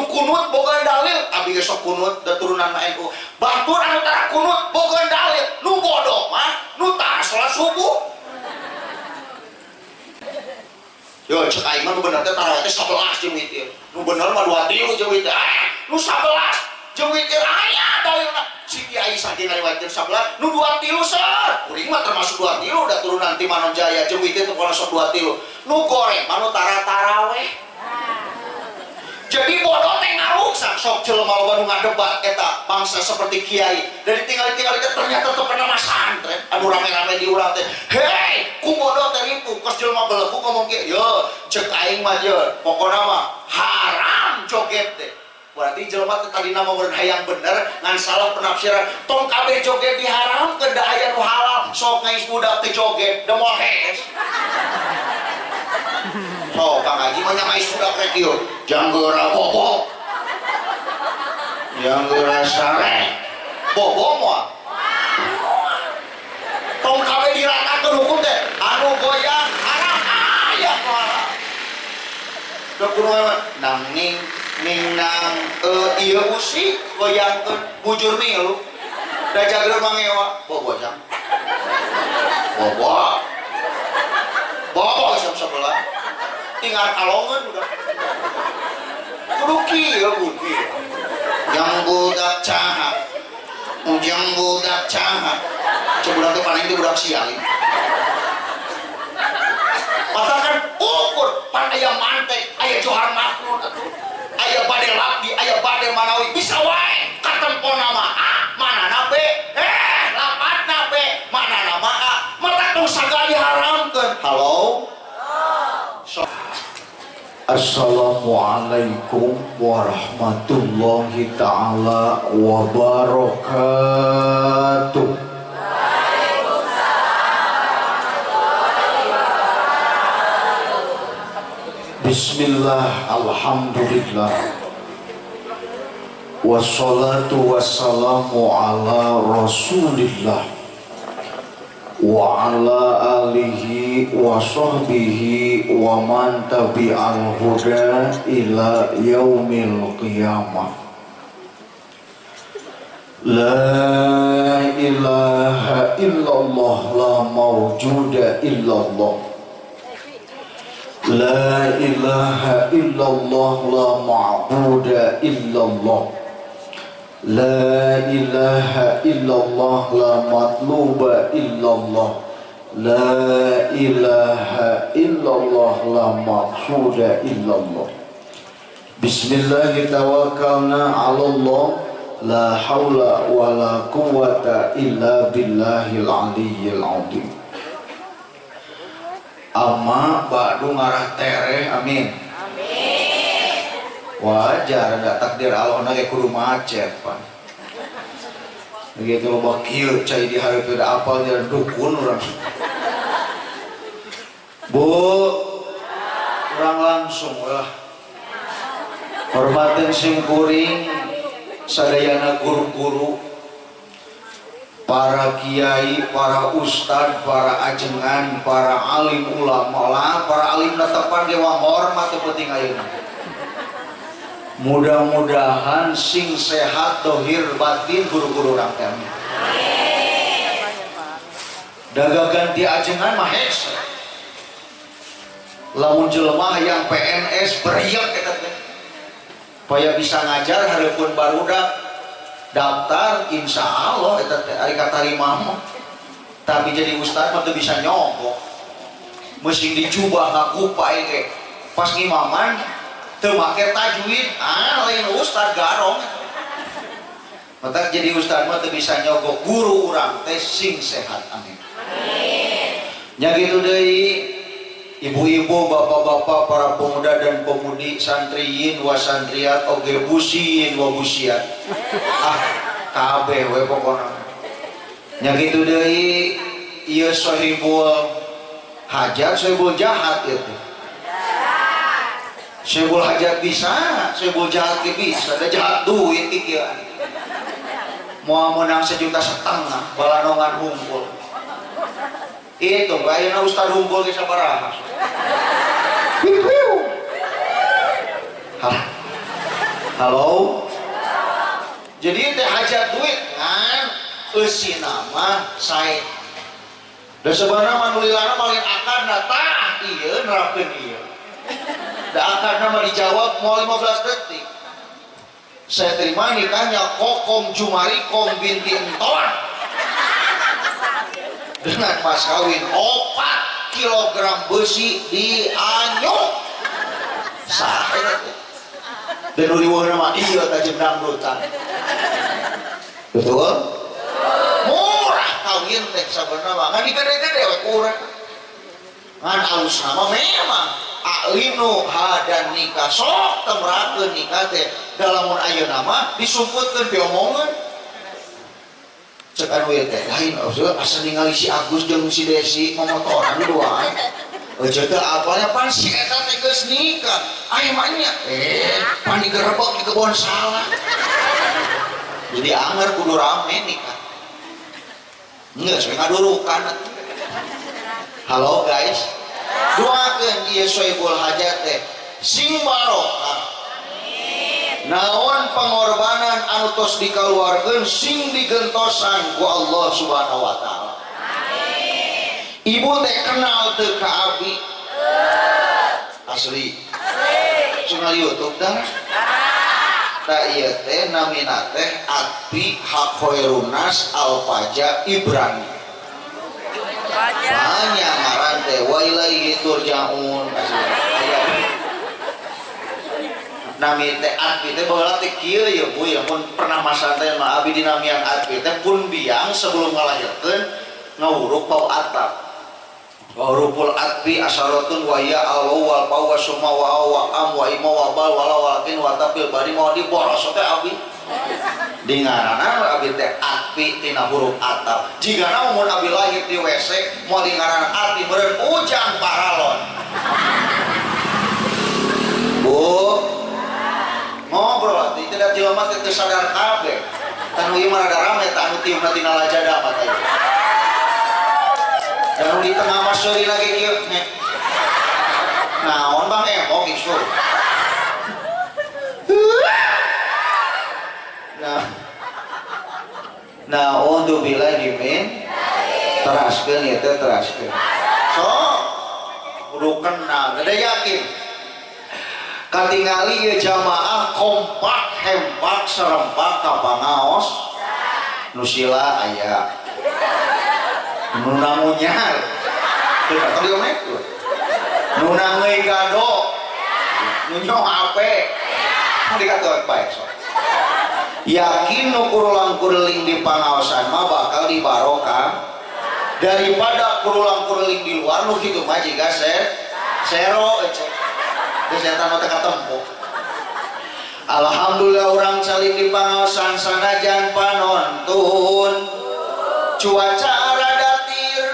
nu kunut boga dalil abi geus sok kunut da turunan NU batur anu tara kunut boga dalil nu bodoh mah nu tara salat subuh yo cek aing mah nu bener teh tarawih teh 11 jeung witir nu bener mah 23 jeung witir nu 11 jeung witir aya dalilna si Kiai saking ngariwayatkeun 11 nu 23 set kuring mah termasuk 23 da turunan ti Manon Jaya jeung witir teh pola sok 23 nu goreng mah nu tara tarawih. Jadi bodoh teh ngaruksak sok jelema loba nu ngadebat eta bangsa seperti kiai dari tinggal-tinggal itu ternyata teu pernah masantren anu rame-rame di urang teh hei ku bodoh teh ripu kos jelema beleku ngomong kieu yo cek aing mah je pokona mah haram joget teh berarti jelema teh tadi nama meureun hayang bener ngan salah penafsiran tong kabeh joget diharamkeun da aya nu halal sok ngais budak teh joget da moal hees. Oh, Kang Haji mah nyamai sudah rek ieu. Janggeureura bobo. Janggeureura sare. Bobo moal. Tong kabeh diratakeun hukum teh anu goyang haram aya moal. Da kudu nang ning nang ieu usik goyangkeun bujur milu. Da jageul mangewa bobo jang. Bobo. Bobo jam 11. Tinggal kalongan udah kudu kieu budi yang budak cahat yang budak cahat coba teh paling di budak sial katakan ukur pan aya mantek aya johar makmun atuh aya bade labdi aya bade manawi bisa wae katempona mah manana be lapatna be manana mah mata tong sagala diharamkeun. Halo Assalamualaikum warahmatullahi ta'ala wabarakatuh. Bismillah, alhamdulillah, wassalatu wassalamu ala rasulillah wa ala alihi wa sahbihi wa man tabi'al huda ila yaumil qiyamah. La ilaha illallah la mawjuda illallah. La ilaha illallah la ma'buda illallah. La ilaha illallah la matluba illallah. La ilaha illallah la maqsuda illallah. Bismillah tawakkalna 'ala Allah la haula wa la quwwata illa billahil aliyyil azim. Amma ba'du ngarah tereh amin. Wajar ada takdir Allah nage kudu macet pan begitu loba kieu cai di hari pada apal jalan dukun urang bu urang langsung lah hormatin sing kuring sadayana guru-guru para kiai, para ustad, para ajengan, para alim ulama lah para alim netepan ge hormat teu penting ayeuna. Mudah-mudahan sing sehat dohir batin guru-guru orang kami. Daga ganti ajengan mah hese. Lamun jelema yang PNS beriak eta teh. Supaya bisa ngajar hareupeun barudak daftar insyaallah eta teh ari katarima mah. Tapi jadi ustaz mah teu bisa nyogok. Mesin dijubah ngakupai ge. Pas ngimaman teu make tajwid lain ustad garong mata jadi ustad mah teu bisa nyogok guru urang teh sing sehat amin nya kitu deui ibu-ibu bapak-bapak para pemuda dan pemudi santriyin wa santriyat oge busin wa busiat kabeh we pokona nya kitu deui ieu sahibul hajat sahibul jahat itu sebul hajat bisa, sebul jahat bisa, ada jahat duit ikian. Mau menang 1,5 juta balanongan humpul. Itu kayaknya ustad humpul ke sabaraha. Halo. Jadi teh hajat duit kan eusi nama sae. Da sebenarnya manulilana malin akadna tah ieu nerapkeun ieu. Da akadna mah dijawab moal 15 detik. Saya terima nikahnya Kokom Jumarikom binti Enton dengan mas kawin 4 kilogram besi di anyuk sah dan uriwahna mah iya tajem dangdutan betul? Murah kawin teh sabenerna mah ngan digede-gede we kurang ngan alus nama memang aklinu hadan nikah sok temrakeun nikah teh dalamun ayeuna mah disumputkeun diomongan cek anu ieu teh lain asa ningali si Agus jeung si Desi momotoran duaan eueuh teh apalnya pan si eta teh geus nikah aya mah nya pan digerebek di kebon salah jadi anger kudu rame nikah geus we ngadurukan. Halo guys, doakeun ieu soebul hajat teh sing barokah. Naon pengorbanan anu tos dikaluarkeun sing digentosan ku Allah Subhanahu wa taala. Ibu teh kenal teu ka abi? Asli. Cuma YouTube dah. Da ieu teh namina teh Atpi Hakhoirunas Alfaja Ibrani. Banyak ngaran teh wa ilaihi turja'un. Nami teh Atpi teh baheula teh kieu ya Bu ya mun pernah masa teh mah abi dinamian Atpi teh pun biang sebelum ngalahirkeun ngahuruf pau atap. Wa huruful Atpi asyaratun wa ya allahu wal pau wa summa wa am wa ima wa bal wala walakin wa tapil bari mau diboros teh abi. Dingarana abi teh Atpi tina huruf atap. Jigana mun abi lahir di WC mau dingarana Atpi meureun ujang paralon. Bu ngobrol teh tidak jelema teh sadar kabeh. Tanu ieu mah rada rame tah anu tiupna tina lajada mah teh. Dan di tengah masuri lagi kieu nih. Naon Bang Emo isu. Nah untuk billahi min teraskeun ieu teh teraskeun. So kudu kenal, gede yakin. Katingali ieu jamaah kompak hempak serempak ka pangaos. Nu sila aya. Nu namunyar. Teu datang diomek tuh. Nu nangeui gado. Nu nyoh ape. Mun dikatakan baik so. Yakin nu kurulang-kuruling di pangaosan mah bakal dibarokah daripada kurulang-kuruling di luar nu kitu mah jiga sero ece. Geus eta mah teh katempo. Alhamdulillah urang calik di pangaosan sanajan panontun cuaca rada tir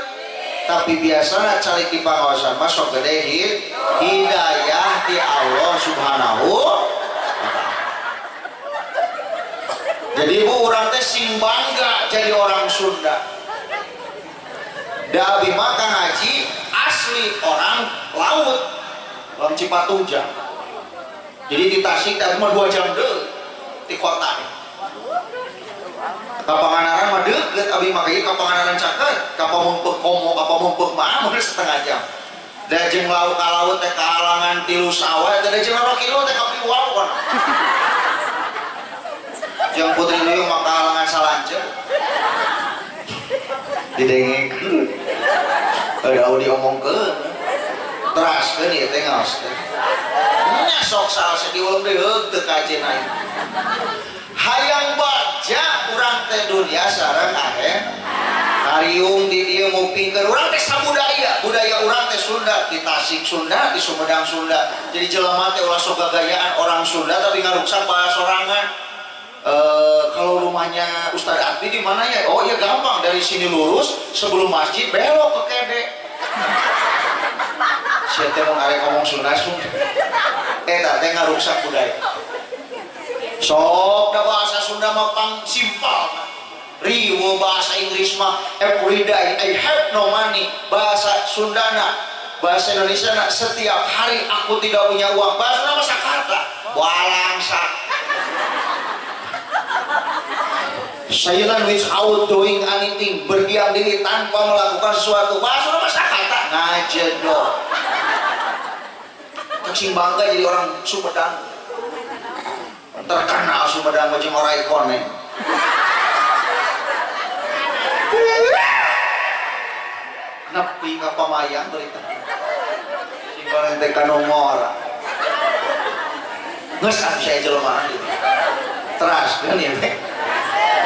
tapi biasana calik di pangaosan mah sok gede hidayah di Allah Subhanahu. Jadi Bu urang teh sing bangga jadi orang Sunda. Da abi mah Kang Haji asli orang laut, orang Cipatujang. Jadi di Tasik teh mah 2 jam deui di kota. Ka Pangandaran mah deukeut abi mah ieu ka Pangandaran caket, ka Pameupeuk Komo, ka Pameupeuk mah meureun setengah jam. Da jeung laut ka laut teh kalangan 3 sawah teh da jeung 2 kilo teh ka Piwal kon. Yang putri liung maka halangan salancer didengeng ada audio omongkeun teraskeun ieu teh ngaoskeun nya sok salse diulung deui teu kajen aing hayang baja urang teh dunia sareng akhirat kariung di dieu ngupingkeun urang teh sabudaya budaya urang teh Sunda di Tasik Sunda di Sumedang Sunda jadi jelema teh ulah sok gagayaan orang Sunda tapi ngaruksak bahasa sorangan. Kalau rumahnya Ustadz Atpi di mana ya? Oh ya gampang dari sini lurus sebelum masjid belok ke Kede. Saya teh mau ngarek ngomong Sunda teh ngaruksak budaya. Sok da bahasa Sunda mah pang simpel. Riwo bahasa Inggris mah every day I have no money. Bahasa Sundana, bahasa Indonesia setiap hari aku tidak punya uang. Bahasa nama sakata. Walangsak. silent without doing anything, berdiam diri tanpa melakukan sesuatu. Bahasa masa kata ngajedok. Cacing bangga jadi orang Sumedang. Terkenal Sumedang macam orang ikon. Nepi ka pamayang berita. Singgolan teh ka nomor. Geus saya jelema ieu. Teras kan ya.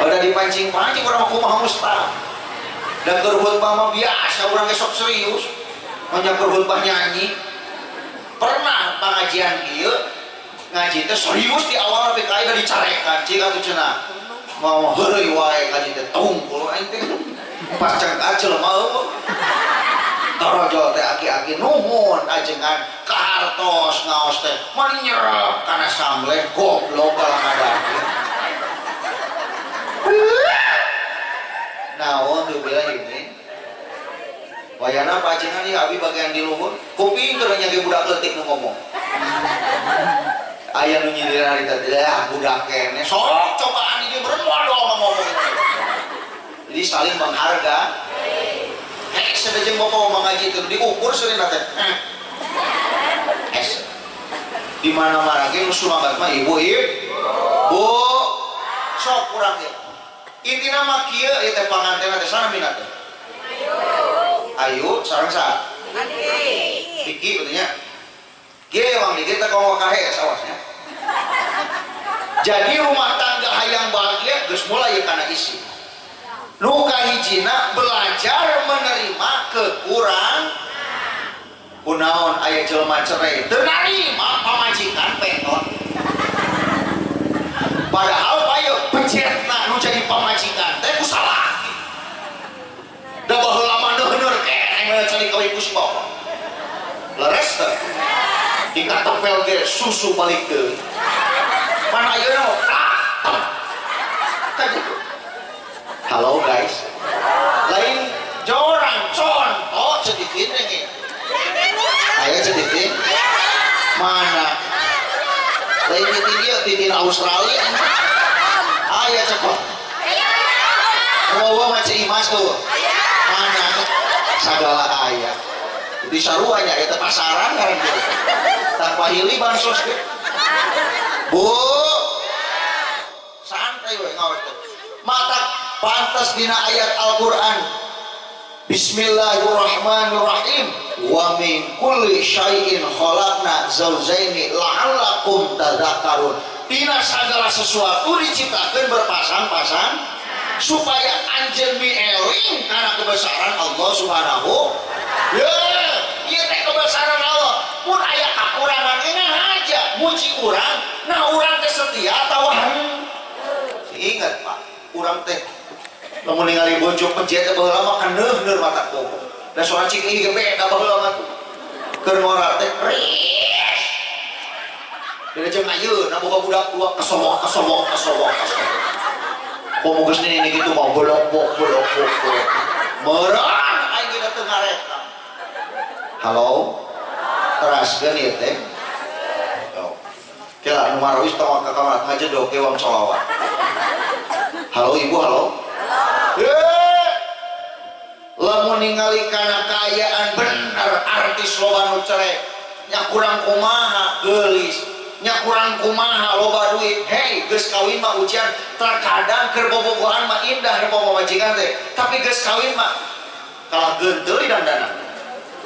Udah dipancing-pancing orang kumaha mustah. Dan keur khutbah mah biasa urang ge sok serius. Nya keur khutbah nyanyi. Pernah pengajian ieu ngaji teh serius di awal tapi kaida dicarekan cing atuh cenah. Mau heureuy wae ngaji teh tungkul aing teh. Pas cengkat jelema eueuh. Torojo teh aki-aki nuhun ajengan kahartos ngaos teh mani nyerep kana samble goblok kalau ngadake. Naon tuh bilang ini wayana pacingan ya abi bagian di luhur kuping keur nyage budak leutik nu ngomong aya nu nyindir hari tadi ya budak kene sok cobaan ieu beureun waduh ngomong jadi saling mengharga sedejeng bapak mengaji itu diukur sering teh di mana-mana ge nu sumabat mah ibu bu sok kurang ya intina mah kieu ieu teh pangantenna teh sana minat teh ayu sareng sa Diki katanya kieu emang Diki teh komo kahe sawasnya jadi rumah tangga hayang bahagia geus mulai kana isi nu kahijina belajar menerima kekurangan kunaon aya jelema cerai teu narima pamajikan petot padahal bae becetna nu jadi pamajikan teh ku salah da baheula mah neueur keneh cari ka ibu si bapak leres teh dikatepel ge susu balik teh mana ayeuna mah halo guys lain jorang contoh sedikit nih ayo sedikit mana lain titin Australia ayo cepet bawa macam imas tuh mana segala ayah di saruanya itu pasaran kan tanpa hili bansos bu santai we ngawas mata pantas dina ayat Al-Quran Bismillahirrahmanirrahim wa min kulli syai'in khalaqna zawjaini la'allakum tadhakkarun dina segala sesuatu diciptakan berpasang-pasang supaya anjeun eling karena kebesaran Allah Subhanahu ya ieu teh kebesaran Allah mun aya kakurangan eunah aja muji urang nah urang teh setia atawa ingat Pak urang teh lamun ningali bojo penjete baheula mah kan neuh mata kogo da soal cing ieu beda baheula mah keur ngora teh kris dina jeung ayeuna boga budak tua kesomok komo geus ini gitu mah bolok meureun aing ge teu ngareta halo teraskeun ieu teh kira nu marawis tong ka kamar ngajedog ke wang sholawat halo ibu halo lamun ningali kana kaayaan bener artis loba nu cerek nya kurang kumaha geulis nya kurang kumaha loba duit hei geus kawin mah ujian terkadang keur bobogohan mah indah nu pamajikan teh tapi geus kawin mah kalah geunteul dandanan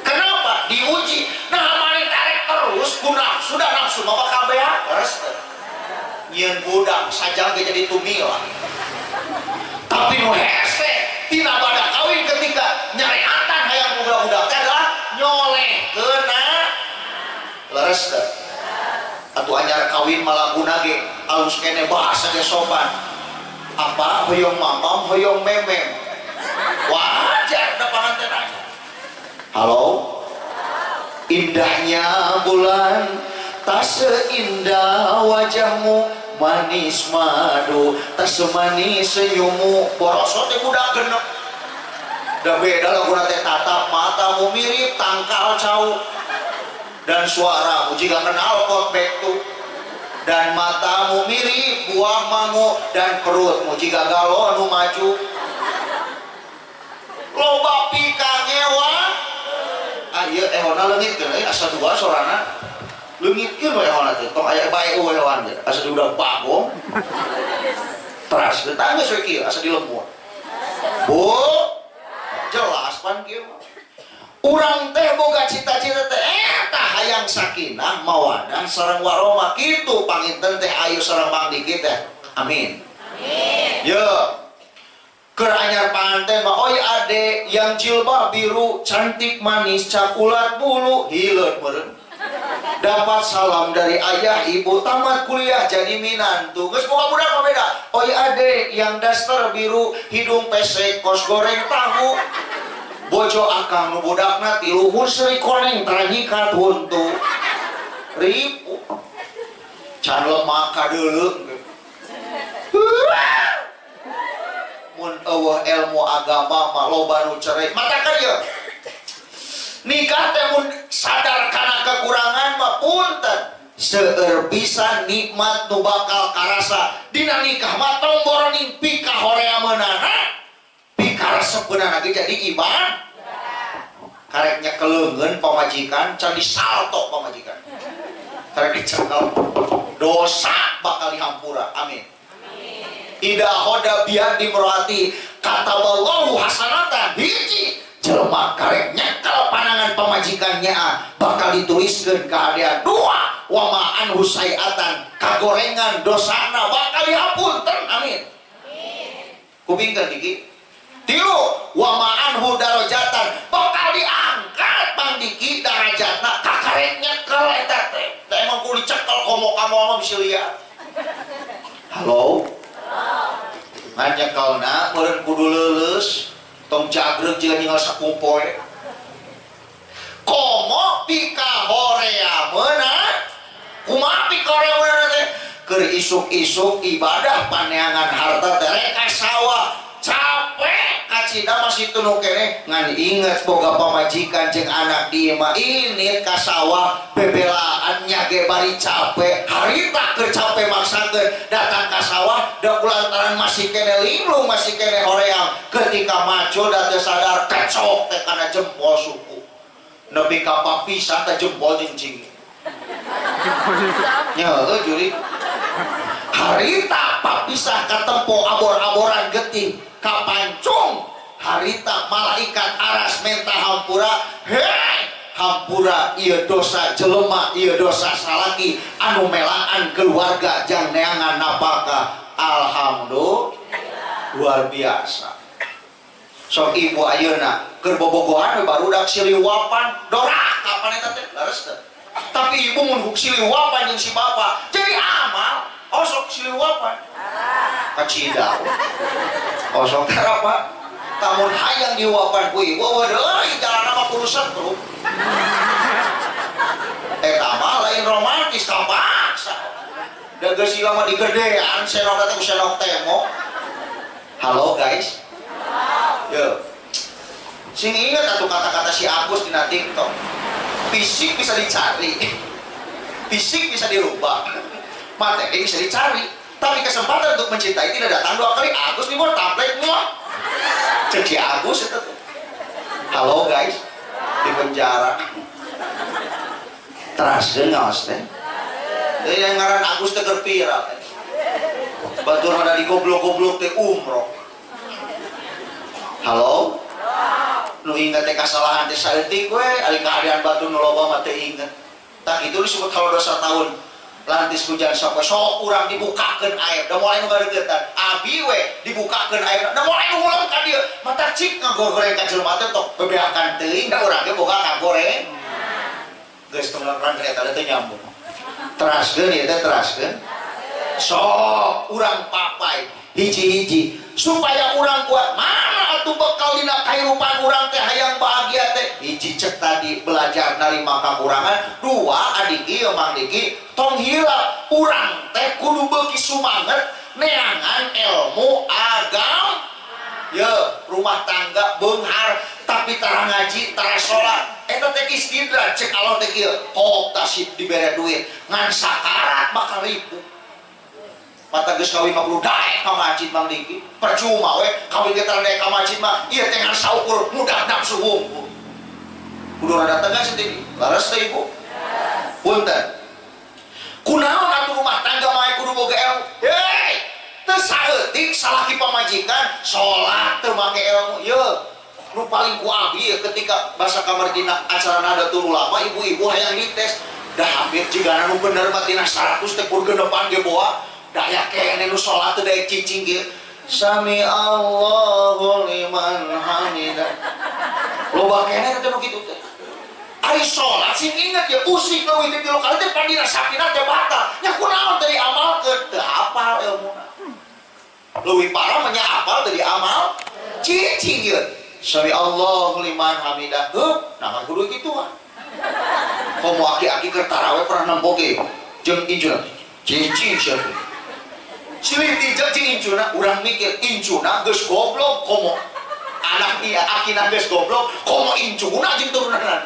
kenapa diuji nah mari tarik terus ku nafsu da nafsu mah kabehan terus nyieun budak sajang ge jadi tumilah tapi nu hese tina bada kawin ketika nyareatan hayang budak-budak teh adalah nyolehkeuna leres teh atuh anyar kawin malaguna ge alus kene bahasa ge sopan apa hoyong mamam hoyong memem wajar da panganten aja halo indahnya bulan tak seindah wajahmu manis madu tak semanis senyummu boroso teh budak genep da beda lagu teh tatap matamu mirip tangkal cau dan suaramu jika kenal pot betu dan matamu mirip buah mangu dan perutmu jika galo anu maju loba pika ngewa ayo ehona leungit kan asa dua sorana leungitkeun we ehona teh tong aya bae we hewan teh asa diudag bagong teras tanggeus we kieu asa dilembur bu jelas pan kieu urang teh boga cita-cita teh eta hayang sakinah mawadah sareng warahmah kitu panginten teh ayo sareng Mang Diki teh amin amin ye keur anyar panganten mah oi ade yang jilbab biru cantik manis cakulat bulu hileud meureun dapat salam dari ayah ibu tamat kuliah jadi minantu geus boga budak mah beda oi ade yang daster biru hidung pesek kos goreng tahu bojo akang nu budakna ti luhur seuy koneng tarahikat huntu ribu can lemah kadeuleu mun eueuh ilmu agama mah loba nu cerai matakan ieu nikah teh mun sadar kana kekurangan mah punten seueur pisan nikmat nu bakal karasa dina nikah mah tong boroning pika horea meunana pika sebenarnya jadi iman karek nyekeleungeun pamajikan can disalto pamajikan karek dicekel dosa bakal dihampura amin ida hoda biar dimroati kata wallahu hasanatan hiji jelema karek nyekel panangan pamajikannya bakal dituliskeun keadaan dua wama anhu sayatan kagorengan dosana bakal dihapunten amin kupingkeun Diki tilu wama anhu darajatan bakal diangkat Mang Diki darajatna kakarek nyekel eta teh emang kudu dicekel komo kamu mah bisa lihat halo nganyekelna meureun kudu leuleus tong jagreg jeung ninggal sakumpoe komo pika horea meunang kumaha pika horea meunang teh keur isuk-isuk ibadah paneangan harta teh rek ka sawah capek kacida masih tunu kene ngan inget boga pamajikan jeung anak dieu mah ini ka sawah bebelaan nyage bari capek harita keur capek maksakeun datang ka sawah da kulantaran masih kene linglung masih kene hoream ketika macul da teu sadar kecok teh kana jempol suku nepi ka papisah teh jempol jeung cinging nya heuh juri harita papisah katempo abor-aboran getih kapancung harita malaikat aras menta hampura hei hampura ieu dosa jelema ieu dosa salaki anu melaan keluarga jang neangan napaka alhamdulillah luar biasa sok ibu ayeuna keur bobogohan we barudak siliwapan dorak kapan eta teh leres teh tapi ibu mun siliwapan jeung si bapa jadi amal osok siliwapan kacida osok apa tamun hayang diwapan ku ibu waduh jalan apa kurusan bro eta mah lain romantis kapaksa da geus ieu mah digedean senok teh ku senok temo halo guys yo sing ingat atuh kata-kata si Agus dina TikTok fisik bisa dicari fisik bisa dirubah materi bisa dicari tapi kesempatan untuk mencintai tidak datang dua kali Agus nih mau tablet semua jadi Agus itu tuh halo guys di penjara teraskeun ngaos teh deui yang ngaran Agus teh keur viral batur ada di goblok-goblok teh umroh halo nu ingat teh kasalahan teh saeutik we ari keadaan batu nu loba mah teu inget tak itu disebut kalau dosa tahun lantis hujan sok urang dibukakeun air da mulai nu gadegetan abi we dibukakeun air da mulai nu ngulang ka dieu mata cik ngagoreng ka jelema teh tok bebeakan teuing da urang ge boga ngagoreng geus tenggelam eta teh nyambung teraskeun ieu teh teraskeun sok urang papai hiji-hiji supaya urang kuat mana atuh bekal dina kahirupan urang teh hayang bahagia teh hiji cek tadi belajar narima kakurangan dua adik ieu Mang Diki tong hilap urang teh kudu beuki sumanget neangan ilmu agama ye rumah tangga beunghar tapi tara ngaji tara salat eta teh istidrat cek Allah teh kieu hok tasib dibere duit ngan sakarat bakal ribu mata geus kawin mah kudu daek ka masjid Mang Diki percuma we kawin ge tara daek ka masjid mah ieu teh ngan saukur mudah nafsu hungkul kudu rada tegas teh laras teh ibu punten kunaon atuh rumah tangga mah kudu boga ilmu hei teu saeutik salaki pamajikan salat teu make ilmu yeuh nu paling ku abi ketika basa kamar dina acara Nadatul Ulama ibu-ibu hayang dites dah hampir jigana nu bener mah tina 100 teh kur gendepan ge boa daya kene nu salat teh daek cicing ge sami Allahu liman hamidah loba kene teh nu kitu teh ari salat sing inget ya usik leuwih ti 3 kali teh pandina sapina teh batal nya kunaon teh diamalkeun teu hafal ilmuna leuwih parah mah nya hafal teh diamal cicing ge sami Allahu liman hamidah nah kudu kituan komo aki-aki keur tarawih pernah nempoge jeung injuna cicing siapa siliti jeung incuna urang mikir incuna geus goblok komo anak dia akina geus goblok komo incuna jeung turunan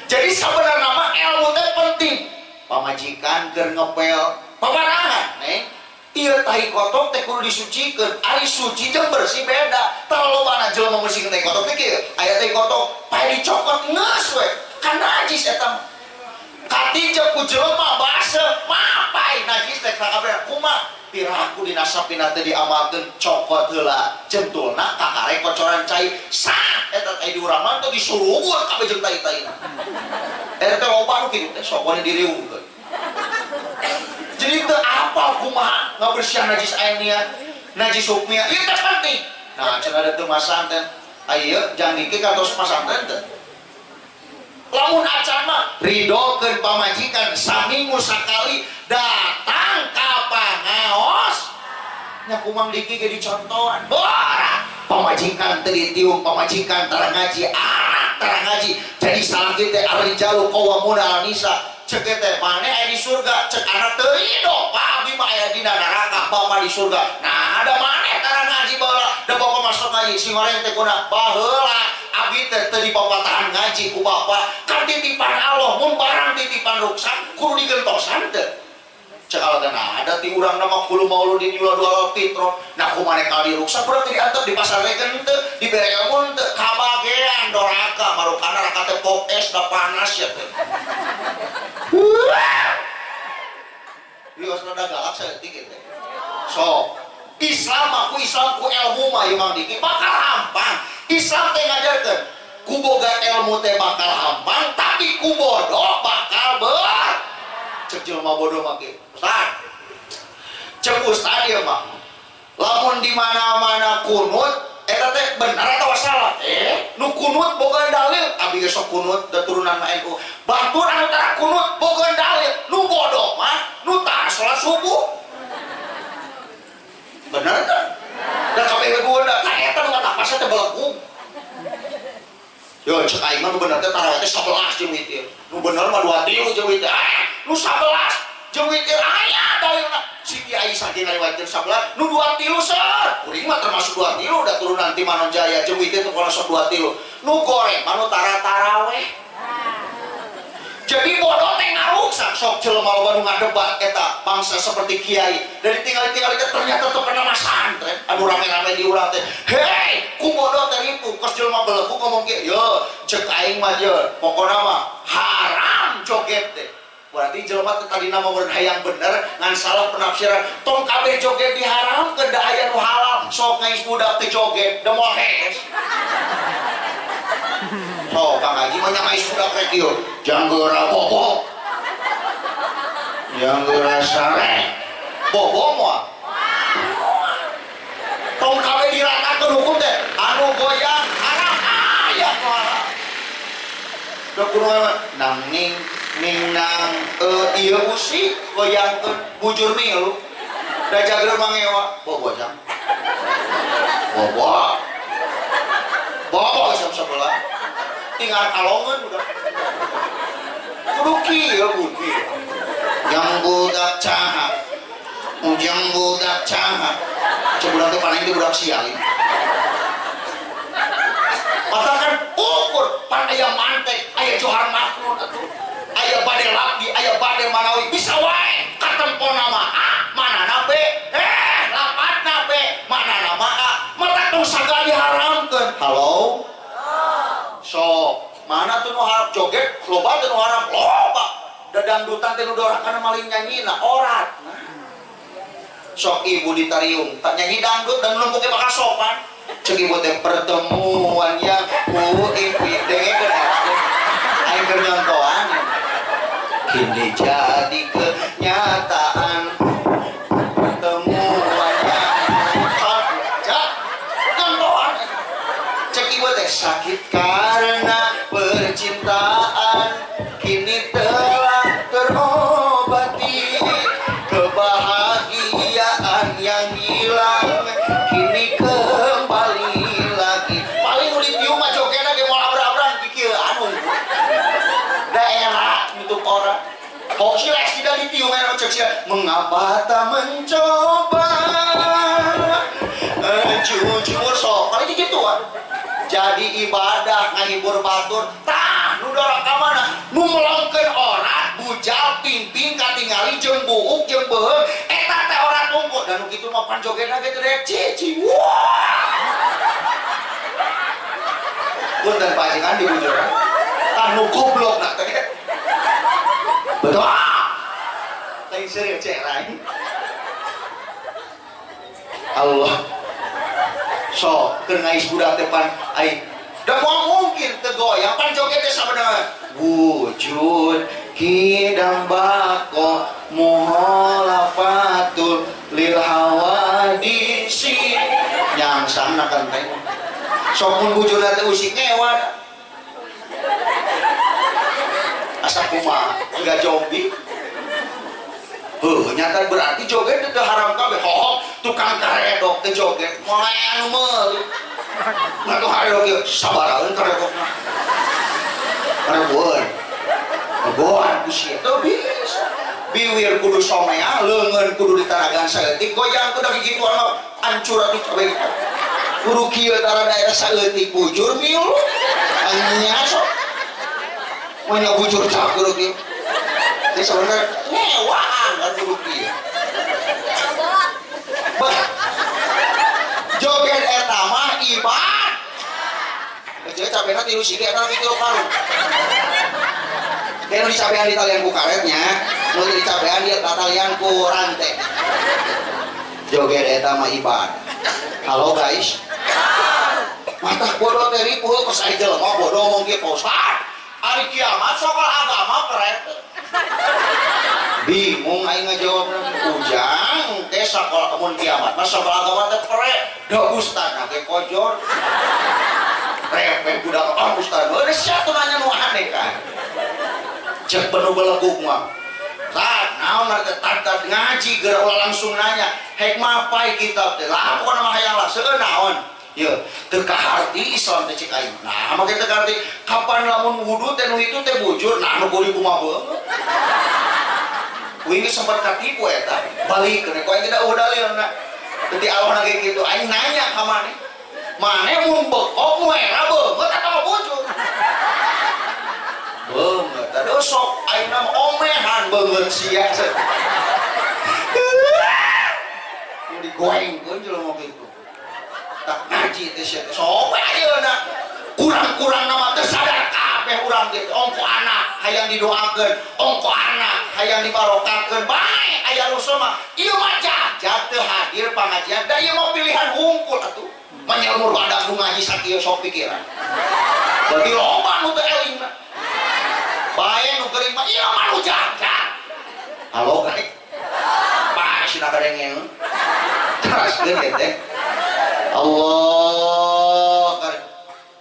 jadi sebenarnya mah ilmu teh penting pamajikan keur ngepel pamanahan neng ieu tai kotok teh kudu disucikeun ari suci jeung bersih beda terlalu mana jelema bersihkeun tai kotok teh kieu aya tai kotok pae dicokot geus we kan najis eta katija ku jelema basa mapai najis teh sakabeh kumaha piraku dina sapina teh diamalkeun cokot heula jentulna kakare kocoran cai sah eta teh di urang mah teh disuruhkeun kabeh jeung tai-taina eta teh loba nu kitu teh sok we diriungkeun jadi teu apal kumaha ngabersihan najis ainiyah najis hukmiyah ieu teh penting nah cenah ada teu masantren aya jang dikit katos masantren teh lamun acan mah ridhokeun pamajikan saminggu sakali datang ka pangaos nya kumang Diki ge dicontohan bora pamajikan teu ditiung pamajikan tara ngaji tara ngaji jadi salaki teh ar-rijalu qawwamuna 'alan nisa ceuk teh maneh aya di surga ceuk anak teu ridho pa abi mah aya dina neraka bapa di surga nah ada maneh tara ngaji baheula da bapa masuk ngaji si goreng teh kuna baheula abi teh teu dipapatahan ngaji ku bapa kan titipan Allah mun barang titipan ruksak kudu digentosan teu cek Allah nah ada ti urang nama kulu mauludin yuladul fitro nah kumaneh kali ruksak urang teh diantep di pasar reken teu dibere ilmu teu kabagean doraka marukana raka teh pok es da panas ya teh ieu rada galak saeutik teh sok Islam aku Islam ku ilmu mah ieu Mang Diki bakal hampang Islam teh ngajarkeun ku boga ilmu teh bakal hampang tapi ku bodoh bakal cek jelema bodoh mah ge Ustaz cek ustaz ieu mah lamun di mana-mana kunut eta teh bener atawa salah nu kunut boga dalil abi ge sok kunut da turunan NU batur anu tara kunut boga dalil nu bodoh mah nu tara salat subuh bener kan da kabeh guna ka eta nu ngatapasna teh belengkung yo cek aing mah nu bener teh tarawih teh 11 jeung witir nu bener mah 23 jeung witir nu 11 jeung witir aya dalilna Siti Aisyah ge ngaliwatkeun 11 nu 23 set kuring mah termasuk 23 da turunan ti Manon Jaya jeung witir teh pola sok 23 nu goreng mah nu tarawih jadi bodoh teh ngaruksak sok jelema loba nu ngadebat eta bangsa seperti kiai dari tinggal-tinggal teh ternyata teu pernah masantren anu rame-rame di urang teh hei ku bodoh teh ripu kos jelema belenggu ngomong kieu yo ceuk aing mah je pokona mah haram joget teh berarti jelema teh tadina mah meureun hayang bener ngan salah penafsiran tong kabeh joget diharamkeun da aya nu halal sok ngais budak teh joget da moal hees oh Kang Haji mah nyamais budak rek ieu janggeura bobo janggeura sare bobo moal tong kabeh diratakeun hukum teh anu goyang haram aya moal da kudu nang ning nang ieu usik goyangkeun bujur milu da jagreun mangewa bobo jang bobo bobo isam sebelah tinggal kalongan udah kudu kieu budi yang budak caha ujang budak caha cebudak teh paling di budak sial katakan ukur pan aya mantek aya johar makhluk atuh aya bade labdi aya bade manawi bisa wae katempo nama A manana B Halo? So, mana tuh nu harap joget? Loba tuh nu harap? Loba. Dadangdutan teh nu dorakan maling nyanyina orat. Sok ibu ditariung, tak nyanyi dangdut dan belum mungkin bakal sopan. Cek ibu teh pertemuan yang ku impi dengekeun aing keur nyontohan. Kini jadi kenyataan pertemuan yang nyontohan. Cek ibu teh sakit karena percintaan kini telah terobati, kebahagiaan yang hilang kini kembali lagi. Paling ulit tiung mah jogetna ge moal abra-abran kikieu anu daerah nutup orang kok siles tidak ditiung anu cek sia mengapa tak mencoba jujur sok paling gituan. Jadi ibadah ngahibur batur tah nu dorong ka mana nu melongkeun orang bujal pimping katingali jeung buuk jeung beuheung eta teh orang unggul dan nu kitu mah panjogetna ge teu rek cici. Punten pajengan di bujur tah nu goblok na teh betul lain serius cek lain Allah so kengais budak depan aing da moal mungkin tegoyang pan joget teh sabenerna wujud kidam bako muhalafatul lil hawadisi nyangsana kan teh sok mun bujurna teh usik ngewa asa kumaha enggak zombie. Nyata berarti joget itu haram kabeh. Hohok tukang karedok teh joget mulai anu meuli. Nah tuh karedok ieu sabaraeun karedokna. Karebuan. Karebuan ku sia teu bisa. Biwir kudu somea, leungeun kudu ditaragan saeutik, goyang kudu gigituan mah hancur atuh kabeh. Kudu kieu tara daerah saeutik bujur miul. Anya sok. Mun bujur cakur kieu. Ini sebenarnya nyewaan kan rugi. Joget eta mah ibad. Jadi cabena tilu sigi eta lagi tilu karung. Kayak nu dicabean di talian ku karetnya, nu dicabean di talian ku rantai. Joget eta mah ibad. Halo guys. Mata bodoh teh ripuh kos aya jelema bodoh ngomong kieu Ustaz. Hari kiamat sokal agama peret. Bingung aing ngajawab ujang teh sakola mun kiamat mah sakola agama teh peret da ustaz na ge kojor repe budak ustaz euy sia teu nanya nu aneh kan cek penuh beleguk mah tah naon teh tad ngaji geura ulah langsung nanya hikmah pai kitab teh lah pokona mah hayang lah seueur naon ya teu kaharti Islam teh cek aing nah make teu kaharti kapan lamun wudu teh nu itu teh bujur nah nu kudu kumaha beungeut ini sempat katipu eta balik kene kok tidak udah dalilna teu Allah na kitu aing nanya ka mane mane mun bekok mu era beungeut atawa bujur beungeut tadi sok aing mah omehan beungeut sia mun digoengkeun jelema kitu tak ngaji teh sia sok ayeuna kurang-kurang nama teh sadar kabeh urang kitu ongko anak hayang didoakeun ongko anak hayang dibarokakeun bae aya rusul mah ieu mah jagat teu hadir pangajian da ieu mah pilihan hungkul atuh manyelmur badak nu ngaji sakieu sok pikiran berarti loba nu teu elingna bae nu geuring mah ieu mah nu jagat halo guys bae cenah kadengeng teraskeun teh Allah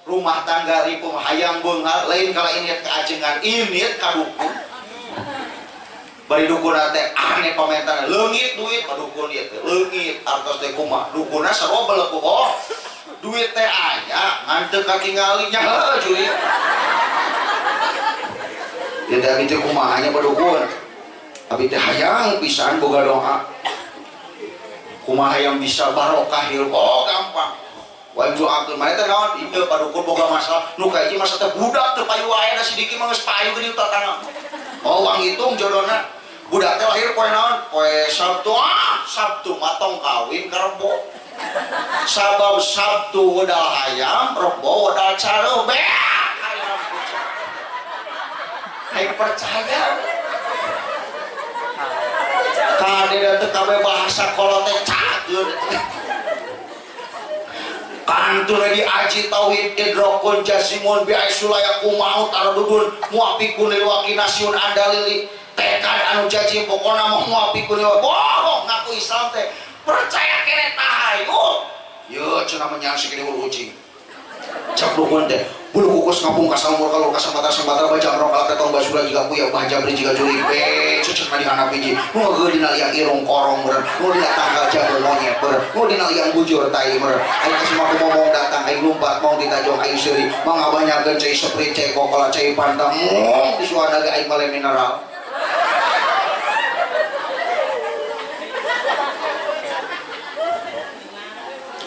rumah tangga ripung hayang beunghar lain kala ini keajengan ini ka dukun bari dukun teh aneh komentarna leungit duit ka dukun ieu teh leungit artos teh kumaha dukunna sarua beleuk oh duit teh aya ngan teu katingali nya heuh jurit ya da kitu kumaha nya dukun abi teh hayang pisan boga doa kumaha yang bisa barokah hirup oh gampang wae doakeun mah eta naon ieu padukun boga masalah nu ka hiji masalah teh budak teu payu wae da sidiki mah geus payu geuning tatana oh wang hitung jodohna budak teh lahir poe naon poe Sabtu Sabtu matong kawin ka Rebo Sabab Sabtu wedal hayam, Rebo wedal careube. Hayam pucuk. Hai percaya. Kadeda teu kabeh bahasa kolot teh cageun. Kantur di aji tauhid idrokun jasimun bi'ai sulayaku maut aradudun muapikun ilwakinasiun andalili tekad anu jaji pokona mau muapikun ilwakinasiun bohong ngaku Islam teh percaya kene tahayul yuk cina menyansi kini bulu kucing cak dukun teh bulu kukus ngapung kasamur kalau kasambata-sambata baca merokal ketong basula juga kuya baca beri juga juri cucuk na dihanap biji mau dina liang irung korong beren mau dina tanggal jago monyet beren mau dina liang bujur tai beren ayo kasih maku ngomong datang ayo lumpat mau ditajong ayo seri mangabanya gencai seprit cai kokola cai pantang di suara ga ayo bale mineral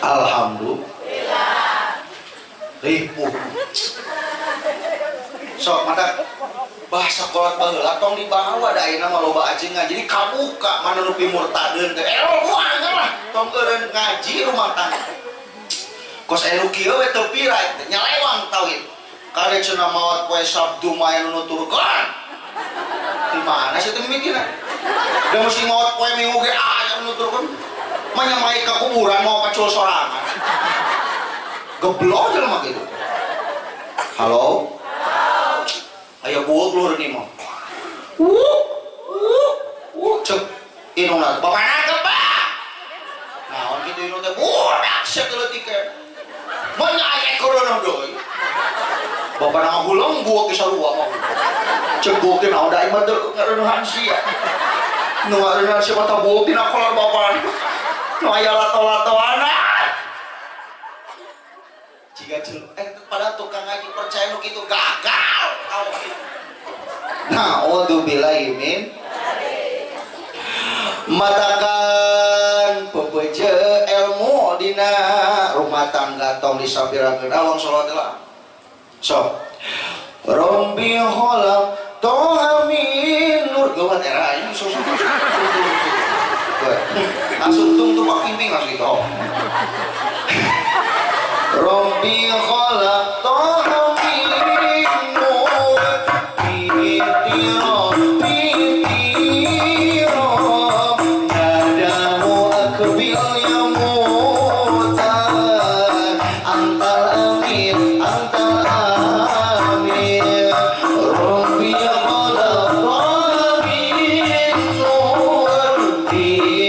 alhamdulillah ripuh so mata bahasa kolot baheula tong dibawa da ayeuna mah loba ajengan jadi kabuka mana nu pimurtadeun teh buang lah tong eureun ngaji rumah tangga kos aya nu kieu we teu pira nyalewang tauhid kade cenah maot poe Sabtu mah aya nu nuturkeun di mana sih teu mimitina da mesti maot poe Minggu ge aya nu nuturkeun manyamai ka kuburan mau pacul sorangan geblok jelema kitu halo ayo buuk luhur nih mau cek inungna bapana kebak naon kitu inung teh budak sakeuleutikeun mun aya corona deui bapana ngahuleng buuk ge sarua mah cek buuk teh naon da imah teu ngareunahan sia nu ngareunahan sia mata buuk dina kolor bapana nu aya lato-latoana jika pada tukang ngaji percaya nu kitu gagal nah auzubillahi min matakan pepeje ilmu dina rumah tangga tong disabirakeun awang salat lah sok rombi holam tohamin nur gawat era ini langsung tung pak pimping langsung gitu Rombi khalaq tohamin nur bitiro nadamu akbil yamutan antal amin Rombi khalaq tohamin nur bitiro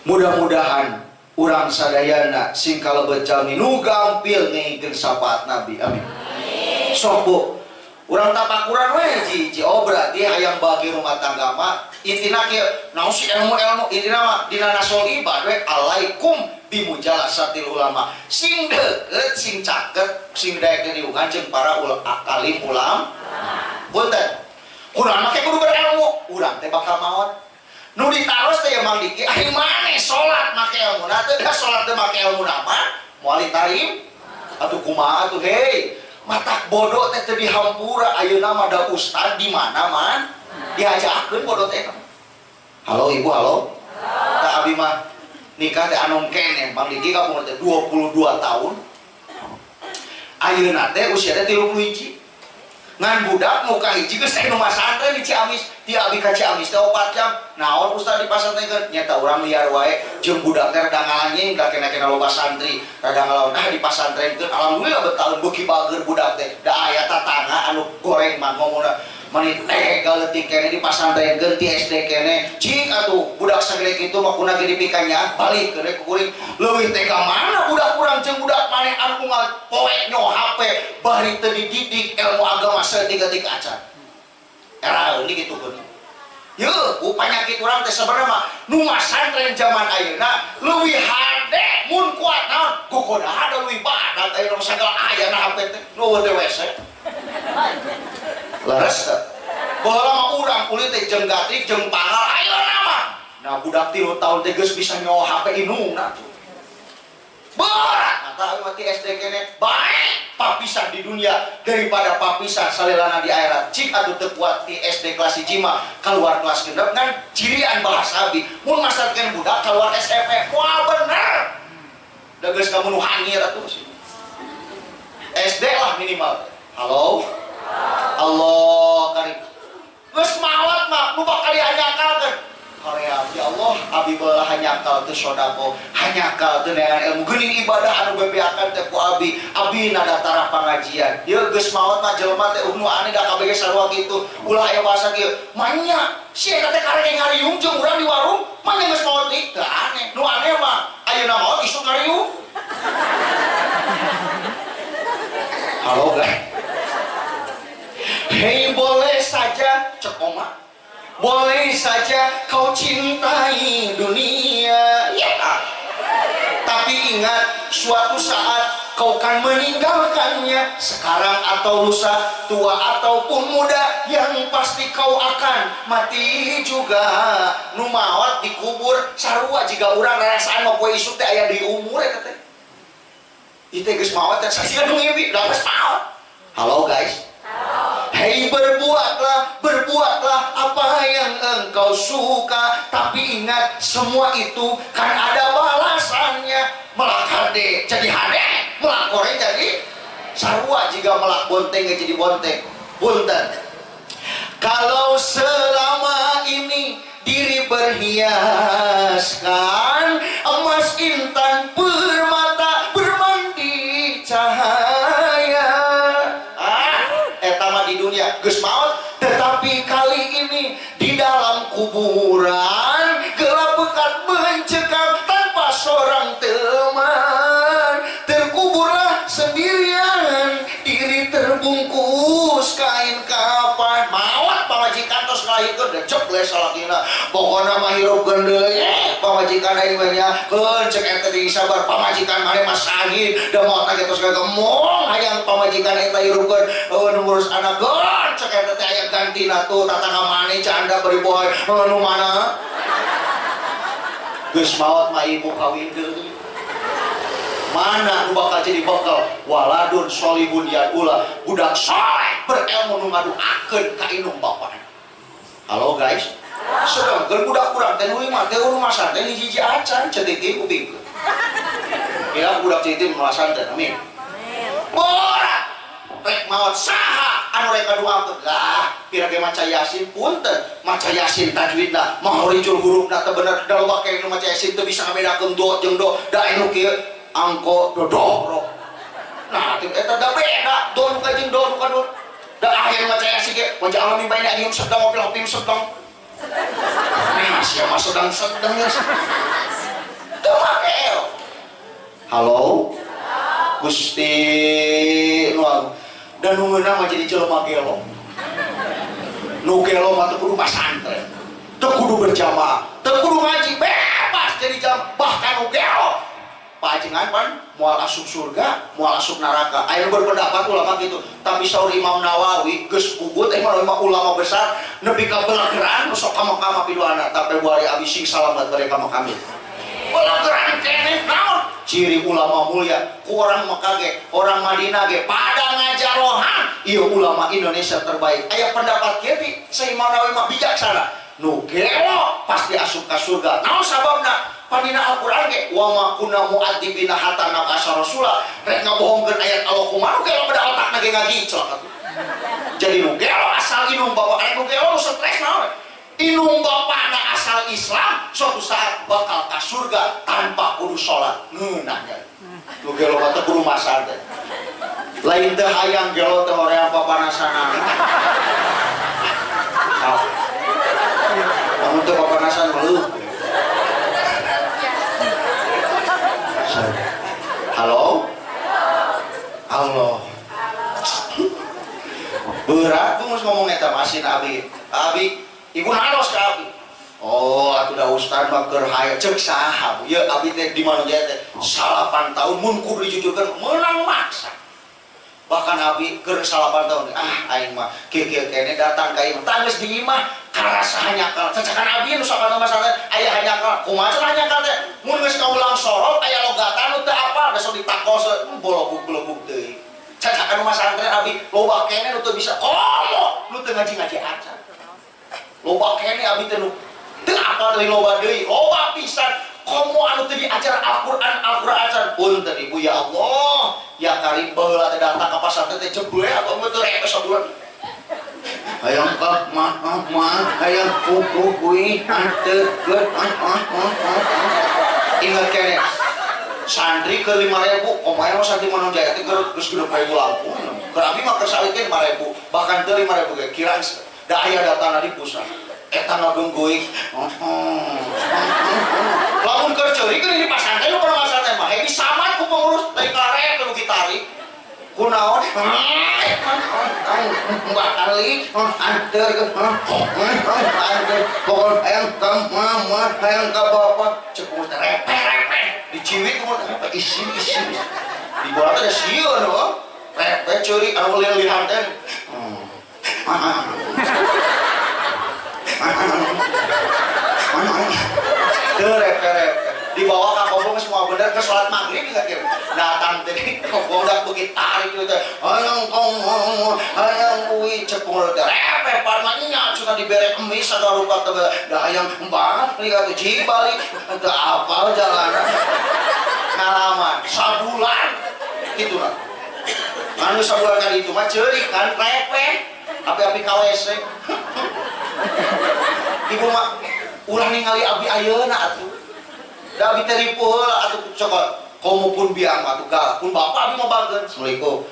mudah-mudahan urang sadayana sing kalebet jalmi nu gampil ngingkeun syafaat Nabi amin sok bu urang tapakuran we ji oh berarti hayang bagi rumah tangga mah intina kieu naon si ilmu intina mah dina nasol ibad we alaikum bimujalasatil ulama sing deukeut sing caket sing daek diugan jeung para alim ulama punten urang mah kudu berilmu urang teh bakal maot nu ditaros teh Mang Diki ari maneh salat make ilmuna teh da salat teh make ilmuna mah moal tarim atuh kumaha atuh hei matak bodoh teh teu dihampura ayeuna mah da ustad di mana man diajakeun bodoh teh halo ibu halo tah abi mah nikah teh anu kene Mang Diki ka umur teh 22 tahun ayeuna teh usia teh 31 ngan budak muka hiji geus teh nu masantren di Ciamis ti abi ka Ciamis teh 4 jam naon ustad di pasantren nyata urang liar wae jeung budak teh rada ngalanjing da kena-kena loba santri rada ngalawan di pasantren teh alhamdulillah betaun beuki bager budak teh da aya tatangga anu goreng mah ngomongna manit teh galeutik kene di pasantren keur ti SD kene cik atuh budak sagede kitu mah kuna ge dipikanya balik kene ku kuring leuwih tega mana budak urang jeung budak maneh anu unggal poe nyo HP bari teu dididik ilmu agama saeutik-eutik acan era ini gitu kan yeuh panyakit urang teh sabenerna mah nu masantren zaman ayeuna leuwih hade mun kuat naon kukunaha da leuwih badat aya nu sagala aya na HP teh nu teh WC leres bola mah urang kulit teh jeung gatik jeung pangal ayeuna mah nah budak 3 tahun teh geus bisa nyawa HP indungna tuh berat mata mati SD kene baik papisan di dunia daripada papisan salilana di akhirat cik atuh teu kuat di SD kelas 1 mah keluar kelas 6 kan cirian bahasa abi mun masarkeun budak keluar SMP wah bener da geus kamu nu hangir atuh SD lah minimal halo Allah karim geus maot mah nu bakal dianyakalkeun Korea, ya Allah, abi beulah hanyakal teu sodako, hanyakal teu neangan ilmu geuning ibadah anu bebeakan teh ku abi, abi na datara pangajian. Ieu geus maot mah jelema teh nu aneh da kabeh sarua kitu. Ulah aya bahasa kieu, manya, si eta teh karek ngariung jeung urang di warung, manya geus maot deui, teu aneh. Nu aneh mah ayeuna maot isuk ngariung. Halo guys. Hei boleh saja cek oma. Boleh saja kau cintai dunia ya tapi ingat suatu saat kau kan meninggalkannya sekarang atau lusa tua ataupun muda yang pasti kau akan mati juga nu maot dikubur sarua jika urang rasaan mah poe isuk teh aya di umur eta teh ieu teh geus maot teh sasia nu ngimpi da geus maot halo guys hei berbuatlah apa yang engkau suka tapi ingat semua itu kan ada balasannya melak hade jadi hade melak goreng jadi sarua jika melak bonteng jadi bonteng punten kalau selama ini diri berhiaskan emas intan permata bermandi cahaya di dunia geus maot tetapi kali ini di dalam kuburan gelap pekat mencekam tanpa seorang teman terkuburlah sendirian diri terbungkus kain kapan maot pamajikan tos ngahikeun da cek le salakina pokona mah hirupkeun deui pamajikan aing mah nyakeun cek eta deui sabar pamajikan mane mah sahid da maot ge tos gemong hayang pamajikan eta hirupkeun nu ngurus anak gon cek eta teh aya gantina tuh tatangga mane canda bari boy nu mana geus maot mah ibu kawin deui mana nu bakal jadi bekal waladun sholihun yadula budak saleh berilmu nu ngaduakeun ka indung bapana halo guys sedangkeun budak urang teh nu mah teh nu masantren hiji acan cetik kuping ya budak cetik masantren amin borat rek maot saha anu rek kaduakeun lah pira ge maca yasin punten maca yasin tajwidna mahorijul hurufna teh bener da loba ke nu maca yasin teu bisa ngabedakeun do jeung do da anu kieu angko dodoro nah eta da beda do nu jeung do nu kadon da akhir maca yasin ge wajah alami baina anjing sedang mobil hapim sedang nah sia mah sedang ya teu make halo Gusti nu dan nungeuna mah jadi jelema gelo. Nu gelo mah teu kudu pasantren, teu kudu berjamaah, teu kudu ngaji, bebas jadi jam. Bahkan nu gelo pajengan pan moal asup surga, moal asup neraka. Aya berpendapat ulama gitu. Tapi saur Imam Nawawi geus pugut emang ulama besar nepi ka belageran sok kama-kama piduana. Tapi buari abdi sing salamet bade kama kami. Belageran keneh naon? Ciri ulama mulia, ku orang Mekah ge, orang Madinah ge pada ngajarohan. Ieu ulama Indonesia terbaik. Aya pendapat kieu ti, Imam Nawawi mah bijaksana. Nu gelo pasti asup ka surga. Naon sababna? Padina Al-Quran ge wa ma kunna mu'adzibina hatta nab'atsa rasula. Rek ngabohongkeun ayat Allah kumaha ge beda otakna ge ngagiclok. Jadi nu gelo asal inung bawa rek nu gelo stres naon? Inung bapana asal Islam suatu saat bakal ka surga tanpa kudu salat. Ngeunah nya. Nu gelo mah teu kudu masar teh. Lain teh hayang gelo teh horeang papanasan. Lamun teu papanasan meuh. Halo? Allah. Berat tuh mus ngomong eta masin abi. Abi, ibu naros ka abi. Oh, atuh da ustad mah keur haye ceuk saha. Ieu abi teh di mana teh 8 tahun mun kudu dijujurkeun meunang maksa. Bahkan abi keur 8 tahun. Aing mah kieu kene datang ka imah. Tanggeus di imah karasa hanyakal. Cacakan abi nu sakana masalah aya hanyakal. Kumaha cenah hanyakal teh? Mun geus kaulang sorot aya logatan nu teu apal besok ditakos bolobuk-bolobuk teuing. Cacakan rumah santren abi loba kene nu teu bisa komo nu teu ngaji-ngaji acan. Loba kene abi teh nu teu apal deui loba deui. Loba pisan komo anu teu diajar Al-Qur'an acan. Punten Ibu ya Allah, ya Karim baheula teh datang ka pasar teh jeble atau teu rek sabulan. Hayang ka mah hayang kukuy teu ingat kene santri ke 5.000 omae mah santri Manung Jaya teh geus 20.000 lampung keur abi mah keur salikeun 5.000 bahkan teu 5.000 ge kirang da aya datana di pusat eta ngageunggoing lamun keur ceurikeun di pasantren nu pernah pasantren mah ini samat ku pengurus teh karek nu gitarik kunaon bakali anter pokon hayang ka mama hayang ka bapak cek umur repe diciwik umur isi di bola teh sieun loh repe ceuri anu lilihan teh teu repe dibawa ke kobong semua bener ke sholat maghrib nggak kira datang tadi kobong dak begitu tarik gitu hayang kong hayang kui cepung teh repe parmannya sudah dibere emis ada rupa teh dah hayang banget lihat uji balik teu apal jalanan ngalaman sabulan gitu lah anu sabulan kali itu mah ceuri kan repe api-api KWC ibu mah ulah ningali abi ayeuna atuh da abi teh ripuh atuh coba komo pun biang atuh galak pun bapak abi mah bageun assalamualaikum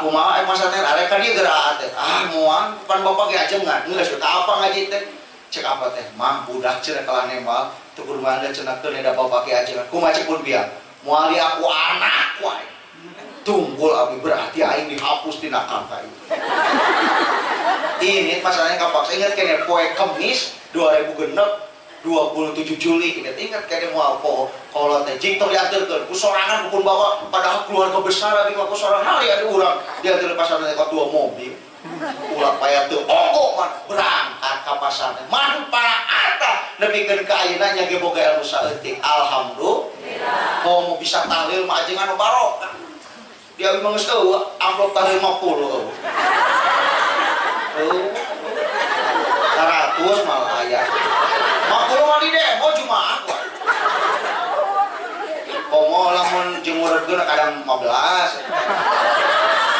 kumaha masa teh arek ka dieu geura teh moal pan bapak ge ajengan geus apa ngaji teh cek apa teh mah budak cenah kalane mah teu kudu mangga cenah teu da bapak ge ajengan kumaha cek pun biang moal aku anak wae tunggul abi berarti aing dihapus tina kangka ini masalahnya kapak saya ingat kene poe Kemis 2006 27 Juli ingat kayaknya mau apa kalau teh jing teu dianterkeun ku sorangan pun bawa padahal keluarga besar abi mah ku sorangan hari ada urang dianter pasar teh ka 2 mobil ulah paya teu onggo man berangkat ka pasar teh manfaatna nepikeun ka ayeuna nya ge boga ilmu saeutik alhamdulillah mau bisa tahlil mah ajengan barokah dia abi mah geus eueuh amplop tahlil 50 100 malah aya 50 mah di demo Jumaat wae. Komo lamun jemurkeun kadang 15.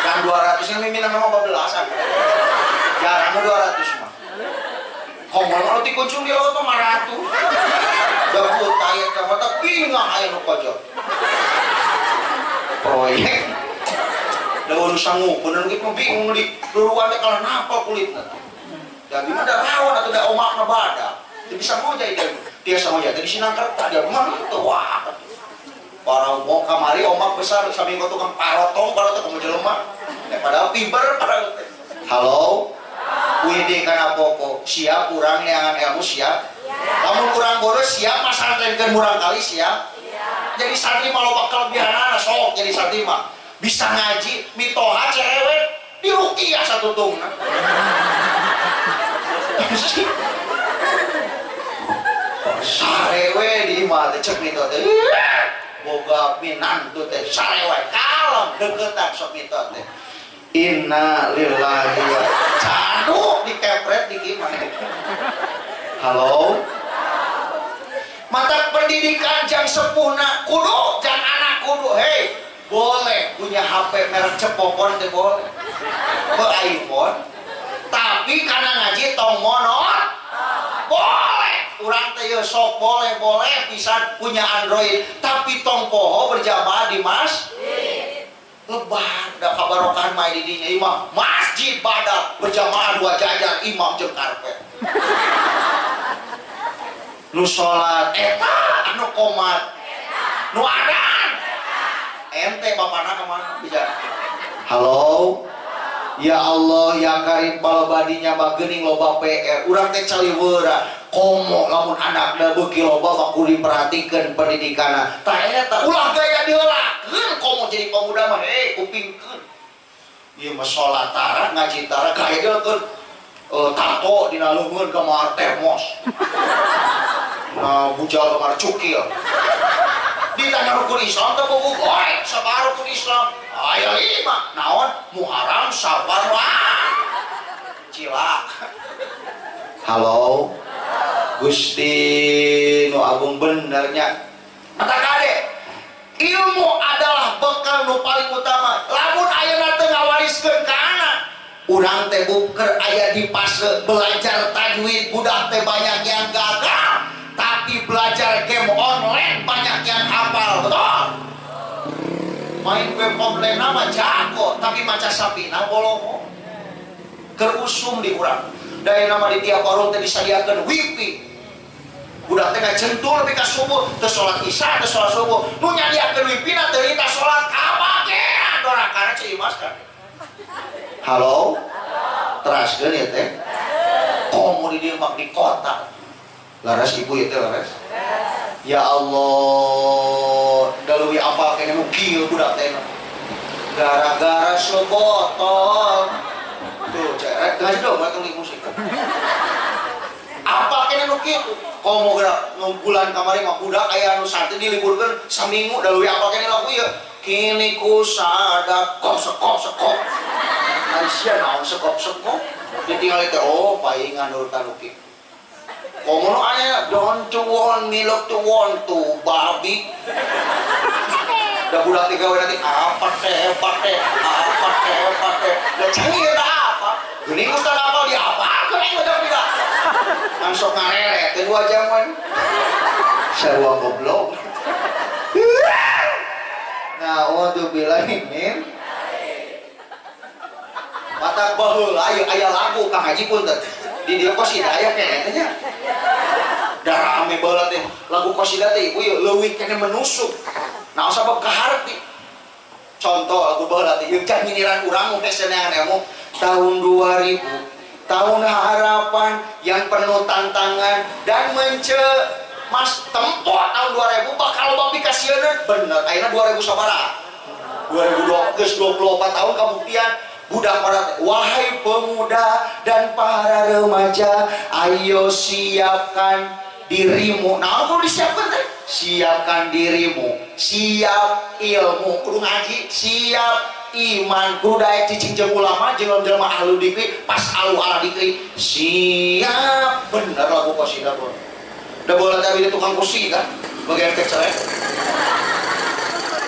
Dan 200 nya mimina 15-an. Jarang 200 mah. Komo kalau dikuncung di laut mah 500. Gabut aya ka mata bingung aya nu kojot. Proyek. Daun sangu, bener gitu bingung di duruan teh kalau napa kulitna. Jadi mah da rawan atau da omakna badak. Dia bisa ngojek dia sama aja di Sinangkerta dia mana tuh wah para mau kamari omak besar sambil tukang parotong kamu jelema padahal fiber padahal halo widi kana poko siap kurang neangan ilmu siap kamu kurang bodoh siap masantrenkeun murang kali siap jadi santri mah loba kelebihanana sok jadi santri mah bisa ngaji mitoha cerewet di rukiah satu tungna sarewe di imah teh cek mito teh boga minantu teh sarewe kalem deketan sok mito teh inna lillahi wa cadu dikepret di gimana halo mata pendidikan jang sepuna kudu jang anak kudu hei boleh punya HP merek cepopon teh boleh ke iPhone tapi karena ngaji tong monon boleh urang teh sok boleh pisan punya Android tapi tong poho berjamaah di masjid lebar da kabarokan main di dinya imam masjid badak berjamaah 2 jajar imam jeung karpet nu salat eta anu komat nu adan ente bapana kemana bisa halo ya Allah ya Karim balabadinya mah geuning loba PR urang teh caliweura komo lamun anakna beuki loba mah kudu diperhatikeun pendidikanna tah eta ulah gaya diheulakeun komo jadi pemuda mah kupingkeun ieu mah salat tara ngaji tara gaya diheulakeun tato dina leungeun kamar termos nah bujal kamar cukil ditanya rukun Islam teh buku goek sabar rukun Islam aya 5 naon Muharram Safar cilak halo Gusti nu agung benernya mata kade ilmu adalah bekal nu paling utama lamun ayeuna teu ngawariskeun ka anak urang teh buker aya di fase belajar tajwid budak teh banyak yang gagal tapi belajar game online banyak yang hafal betul main game online nama jago tapi maca sapina bolong kerusum di urang dari nama di tiap warung teh disadiakeun wifi budak teh ngajentul lebih ka subuh teu salat isya teu salat subuh nu nyadiakeun wifi na teu lintah salat kabagean dorakana ceumas kan halo teraskeun ya teh komo di dieu di kota laras ibu ya teh laras ya Allah daluwi apa kene nu kieu budak teh gara-gara sebotol tuh ceret ngaji dong mereka musik apa kene nu kieu komo gerak nu bulan kamari mah budak aya anu santri diliburkeun saminggu daluwi apa kene lagu ieu kini ku sadar sekop ari sia naon sekop ditinggal teh oh paingan urutan nu kieu komo nu aya don't you want me love to want to babi da budak tiga we nanti apa teh da canggih eta apa geuning ustaz apa dia apa geuning udah tidak langsung ngarere teh 2 jaman sarua goblok nah untuk bilahin min mata baheula aya lagu Kang Haji punten di dia qasidah aya keneh nya da rame baheula teh lagu qasidah teh ibu yeuh leuwih keneh menusuk nah sabab kaharti contoh lagu baheula teh ieu can nyiniran urang mun kesenangan ilmu tahun 2000 tahun harapan yang penuh tantangan dan mas tempo tahun 2000 bakal loba pikasieun bener ayeuna 2000 sabaraha 2024 tahun kabuktian budak pada wahai pemuda dan para remaja ayo siapkan dirimu nah aku disiapkan teh siapkan dirimu siap ilmu kudu ngaji siap iman kudu daek cicing jeung ulama jeung jelema ahlu dikri pas alu ala dikri siap bener lagu qasidah bro da bola teh di tukang kursi kan bagian kecerek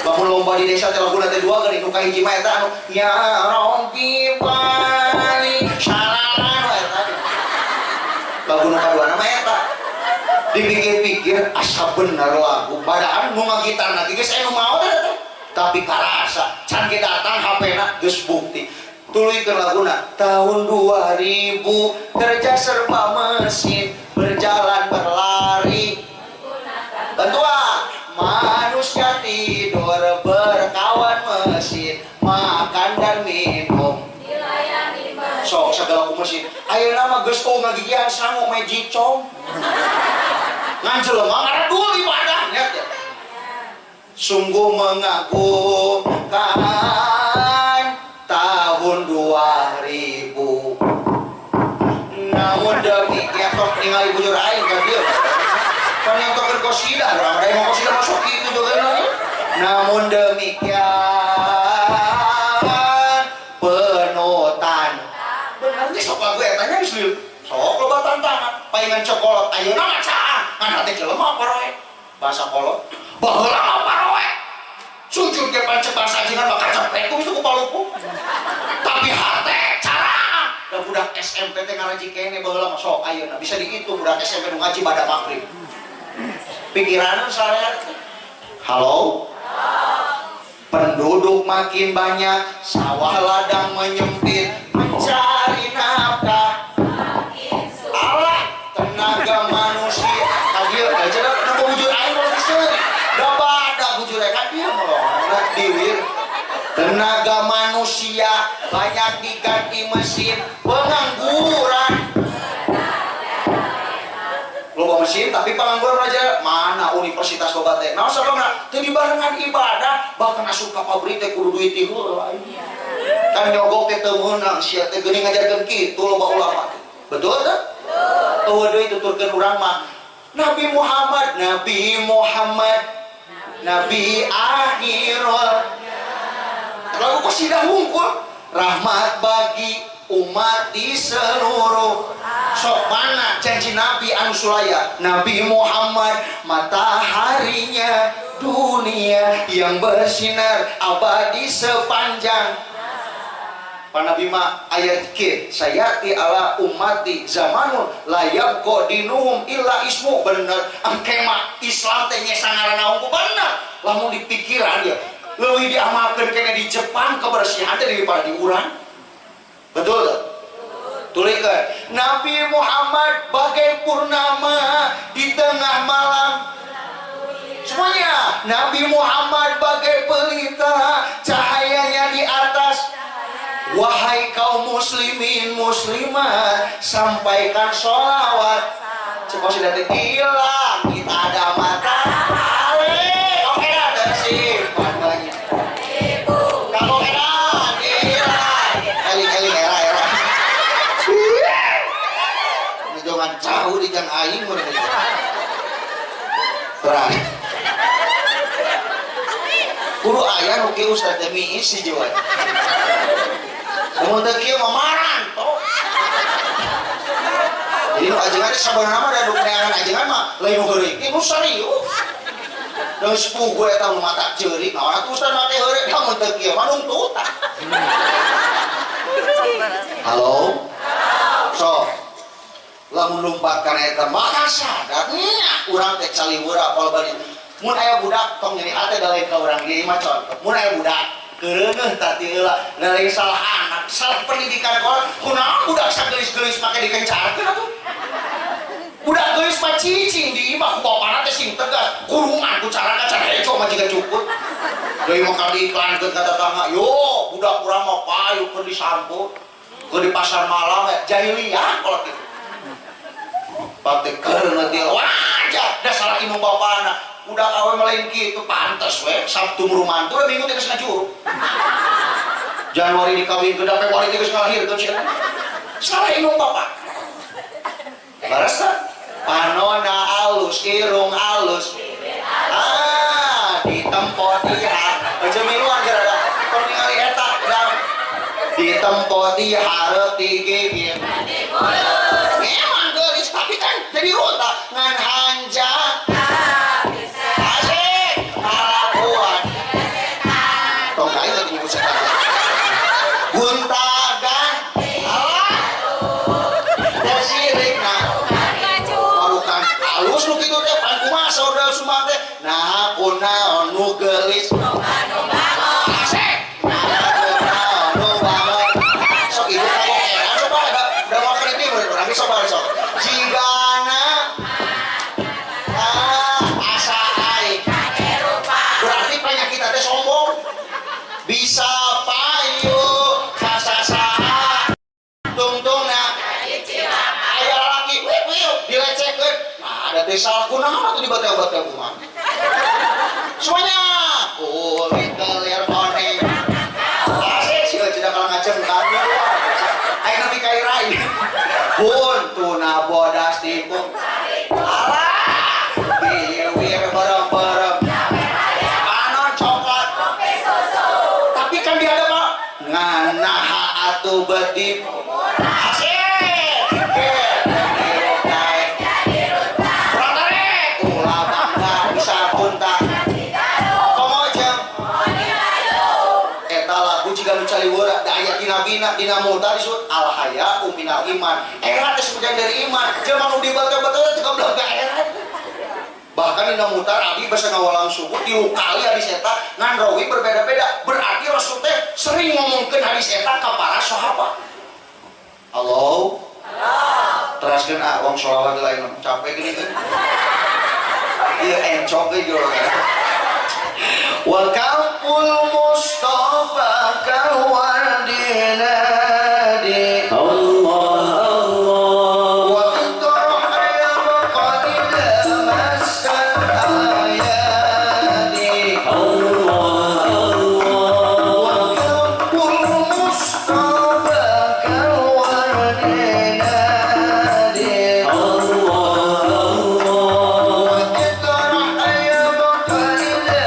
bangun lomba di desa teh laguna teh 2 geuning nu kahiji mah eta anu ya rabbi bali salalan eta lagu nu kadua mah eta dipikir-pikir asa bener lagu padahal nu ngagitarna geus aya nu mau teh tapi karasa can ge datang HP-na geus bukti tuluykeun laguna tahun 2000 kerja serba mesin berjalan berlari bantuan manusia ngagigian sangu magic cong. Ngan jelema ngaradul ibadahnya teh. Sungguh mengagumkan tahun 2000. Namun demikian sok ningali bujur aing ka dieu. Pan yang tokeun qosidah, urang ada yang qosidah masuk kitu juga nya. Namun demikian penutan. Bener geus sok lagu eta nya geus lieu. Sok loba tantangan, paingan cokolot ayeuna mah caan. Ngan hate jelema paroe. Bahasa kolot. Baheula mah paroe. Sujud ke pancet bahasa ajengan mah kacepet ku ku palupu. Tapi hate cara da budak SMP teh ngaraji kene baheula mah sok ayeuna bisa dihitung budak SMP nu ngaji bada magrib. Pikiranna saya. Halo? Penduduk makin banyak, sawah ladang menyempit, mencari nafkah. Allah, tenaga manusia. Kagieu aja da bujur aing mah geus da bada bujur kan dia mah diwir. Tenaga manusia banyak diganti mesin, pengangguran. Loba mesin tapi pengangguran aja mana universitas loba teh. Naon sababna? Teu dibarengan ibadah, bahkan asup ka pabrik teh kudu duit ti heula. Kan nyogok teh teu meunang sia teh geuning ngajarkeun kitu loba ulama. Betul teh? Eueuh deui tuturkeun urang mah Nabi Muhammad, Nabi akhirul. Lagu qasidah hungkul rahmat bagi umat di seluruh. Sok mana janji Nabi anu sulaya? Nabi Muhammad mataharinya dunia yang bersinar abadi sepanjang. Pak Nabi mah ayat ke sayati ala ummati zamanun layab ko dinuhum illa ismu. Bener engke mah Islam teh nya sangarana unggul bener. Lamun dipikiran ya leuwih diamalkeun kene di Jepang kebersihan teh daripada di urang. Betul tak? Tulikeun Nabi Muhammad bagai purnama di tengah malam. Semuanya Nabi Muhammad bagai pelita cahayanya di atas. Wahai kaum muslimin muslimat, sampaikan sholawat. Coba sudah hilang kita ada mata. Oke ada sih banyak. Kamu enak, hilang. Eling era. Ini jangan jauh di jang aing mereka. Terang. Kudu ayah nuki Ustaz demi isi jiwa. Namun teu kieu mah marang toh. Jadi nu ajengan sabenerna mah da neangan ajengan mah lain nu heureuk nu serius. Dan sepuh gue eta nu mata ceurik naon atuh Ustaz mate heureuk namun teu kieu mah nuntutan. Halo? So. Lamun lumpat kana eta maka sadar nya urang teh caliweur apal bari. Mun aya budak tong nyeri hate da lain ka urang ieu mah contoh. Mun aya budak kereuneuh tati heula lain salah anak salah pendidikan orang kunaon budak sagelis-gelis make dikencarkeun atuh budak geulis mah cicing di imah ku bapana teh sing tegas kurungan ku cara eco mah jiga cukut deui mah kali iklankeun ka tetangga yo budak urang mah payu keur disampo keur di pasar malam jahiliyah kolot kitu pate kereuneuh teh wajah da salah imong bapana udah awe melain gitu pantas we Sabtu merumantu minggu teh geus ngajuruk Januari dikawin ke Februari teh geus ngalahirkeun sia salah indung bapak laras panona alus irung alus ditempo diha aja miluan gara-gara tong ningali eta ditempo dihareup digigit memang geulis tapi kan jadi ronta ngan hanjak guntagan alah dan sirikna malukan halus nu kitu teh pan kumaha saudara Sumar teh nah kunaon nu geulis asik nu banget sok ieu kabokeran coba da mah kriti urang coba sok jigana asa aing berarti penyakit teh sombong bisa payu tungtungna aya teh salah kunaon atuh dibatel-batel kumaha. Semuanya kulit kelir one. Asik sih cenah kalau ngajeng kan. Ayo nabi kairai. Pun tuna bodas tipung. Alah. Wir bareng-bareng. Panon coklat. Kopi susu. Tapi kan dia ada mah nganaha atuh bedip. Asik. Caliwara da aya tina dina mutar disebut al haya minal iman. Era teh sebagian dari iman. Jelema nu dibatal-batal teh goblok ka era. Bahkan dina mutar abdi basa ngawalang subuh 3 kali hadis eta ngan rawi berbeda-beda. Berarti Rasul teh sering ngomongkeun hadis eta ka para sahabat. Allah. Teraskeun wong sholawat lain capek gini kan. Ieu encok ge jero. Wa kaful mustafa kawadina di Allah Allah wa tarhaya qadida masal ayati Allah Allah wa kaful mustafa kawadina di Allah Allah wa tarhaya qadida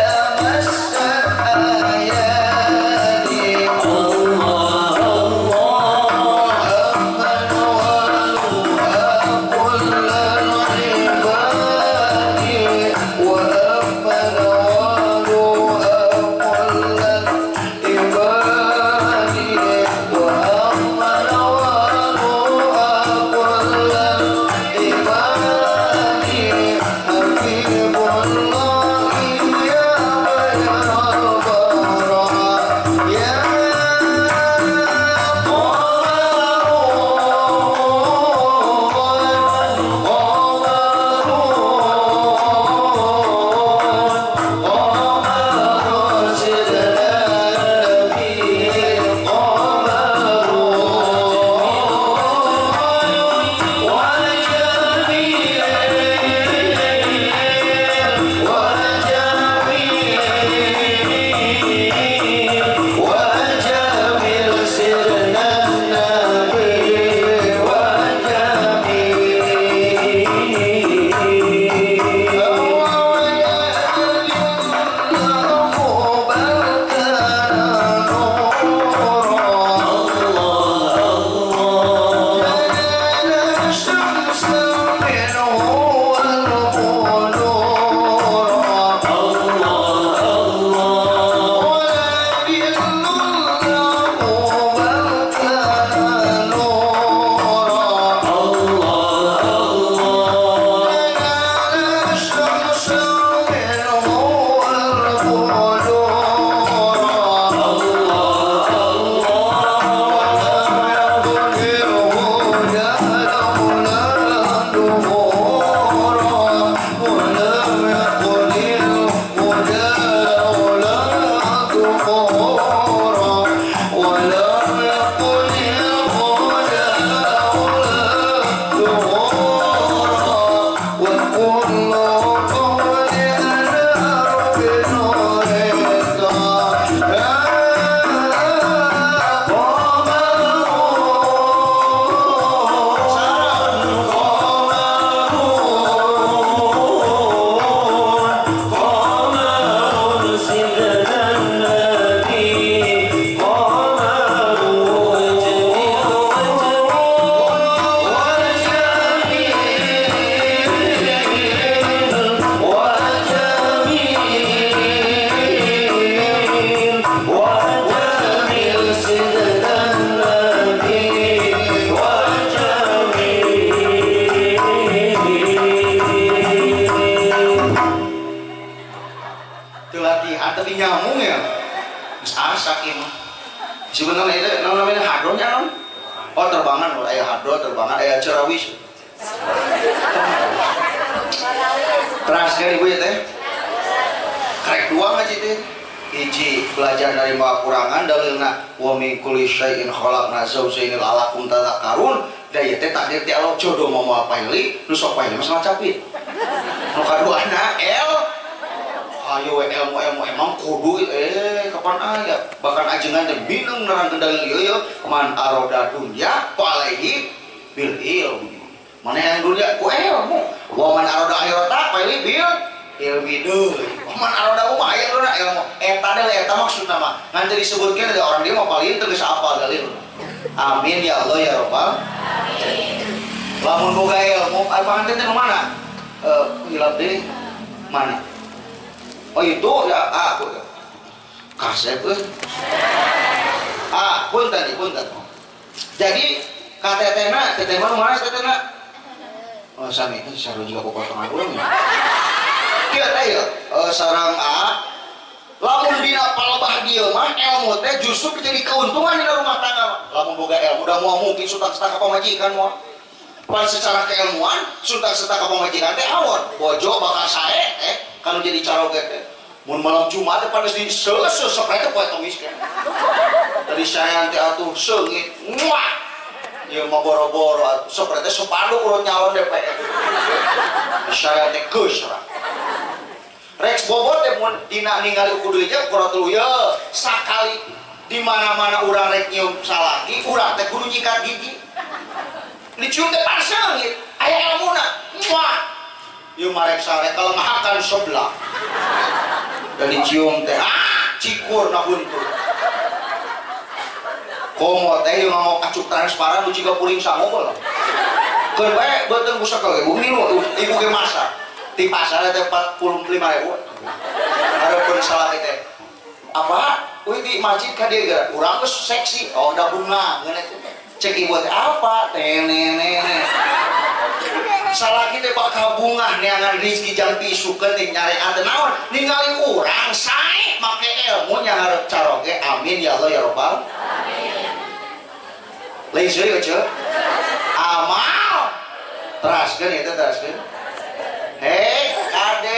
sebenarnya itu namanya hadronnya non. Oh terbangan, ayah hadron terbangan, ayah cerawis. Terus kali ibu ya teh, karek dua nggak sih teh? Hiji belajar dari maha kurangan dalilna wa min kulli syai'in khalaqna zawjayn la'allakum tadhakkarun. Da ieu teh takdir ti Allah jodoh mau apa heuli, nu sok pae mah capit. nu kaduana ayo ilmu emang kudu kapan aya bahkan ajengan teh bingung nerangkeun dalil ieu man aroda dunya palaihi bil ilmi mana yang dunia ku ilmu wa man aroda akhirata palaihi bil ilmi deui man aroda mah aya dona ilmu eta deui eta maksudna mah ngan teu disebutkeun ada orang dia mah paling teu geus apal dalil amin ya Allah ya rabbal amin lamun boga ilmu panganten teh nu mana hilap deui mana oh itu ya aku kasep punten jadi katetena mana tetena oh sami itu saru juga potongan ulang kieu teh ya sareng lamun dina palebah dieu mah ilmu teh justru jadi keuntungan di rumah tangga lamun boga ilmu udah mau mungkin sutak-sutak ka pamajikan moal pan secara keilmuan sutak-sutak ka pamajikan teh awon bojo bakal sae kalau jadi caroget mun malam Jumat pada di selesai seperti poe tomis kan dari saya teh atuh seungit muah ieu mah boro-boro seperti sepadu urut nyalon DPR saya teh geus Rex bobot teh mun dina ningali kudu ieu kudu ya sakali di mana-mana urang rek nyium salaki urang teh kudu nyikat gigi dicium teh paseungit aya ilmuna muah ieu marek sare kalemahakan sebelah dan dicium teh cikur na huntur komo teh yang ngomong acuk transparan lu juga puring sanggol keun bae beuteung ku sakel bumi lu ibu ge masak di pasar teh 45.000 hareupeun salah teh apa euy di masjid ka dieu gara urang geus seksi oh da bunga ngeunah cek ibu teh apa teh salah kita bakal bunga neangan rizki jam pisukeun teh nyari ante naon ningali urang sae make ilmu nya hareup caroge amin ya Allah ya rabbal amin lain seueur ce amal teraskeun eta teraskeun kade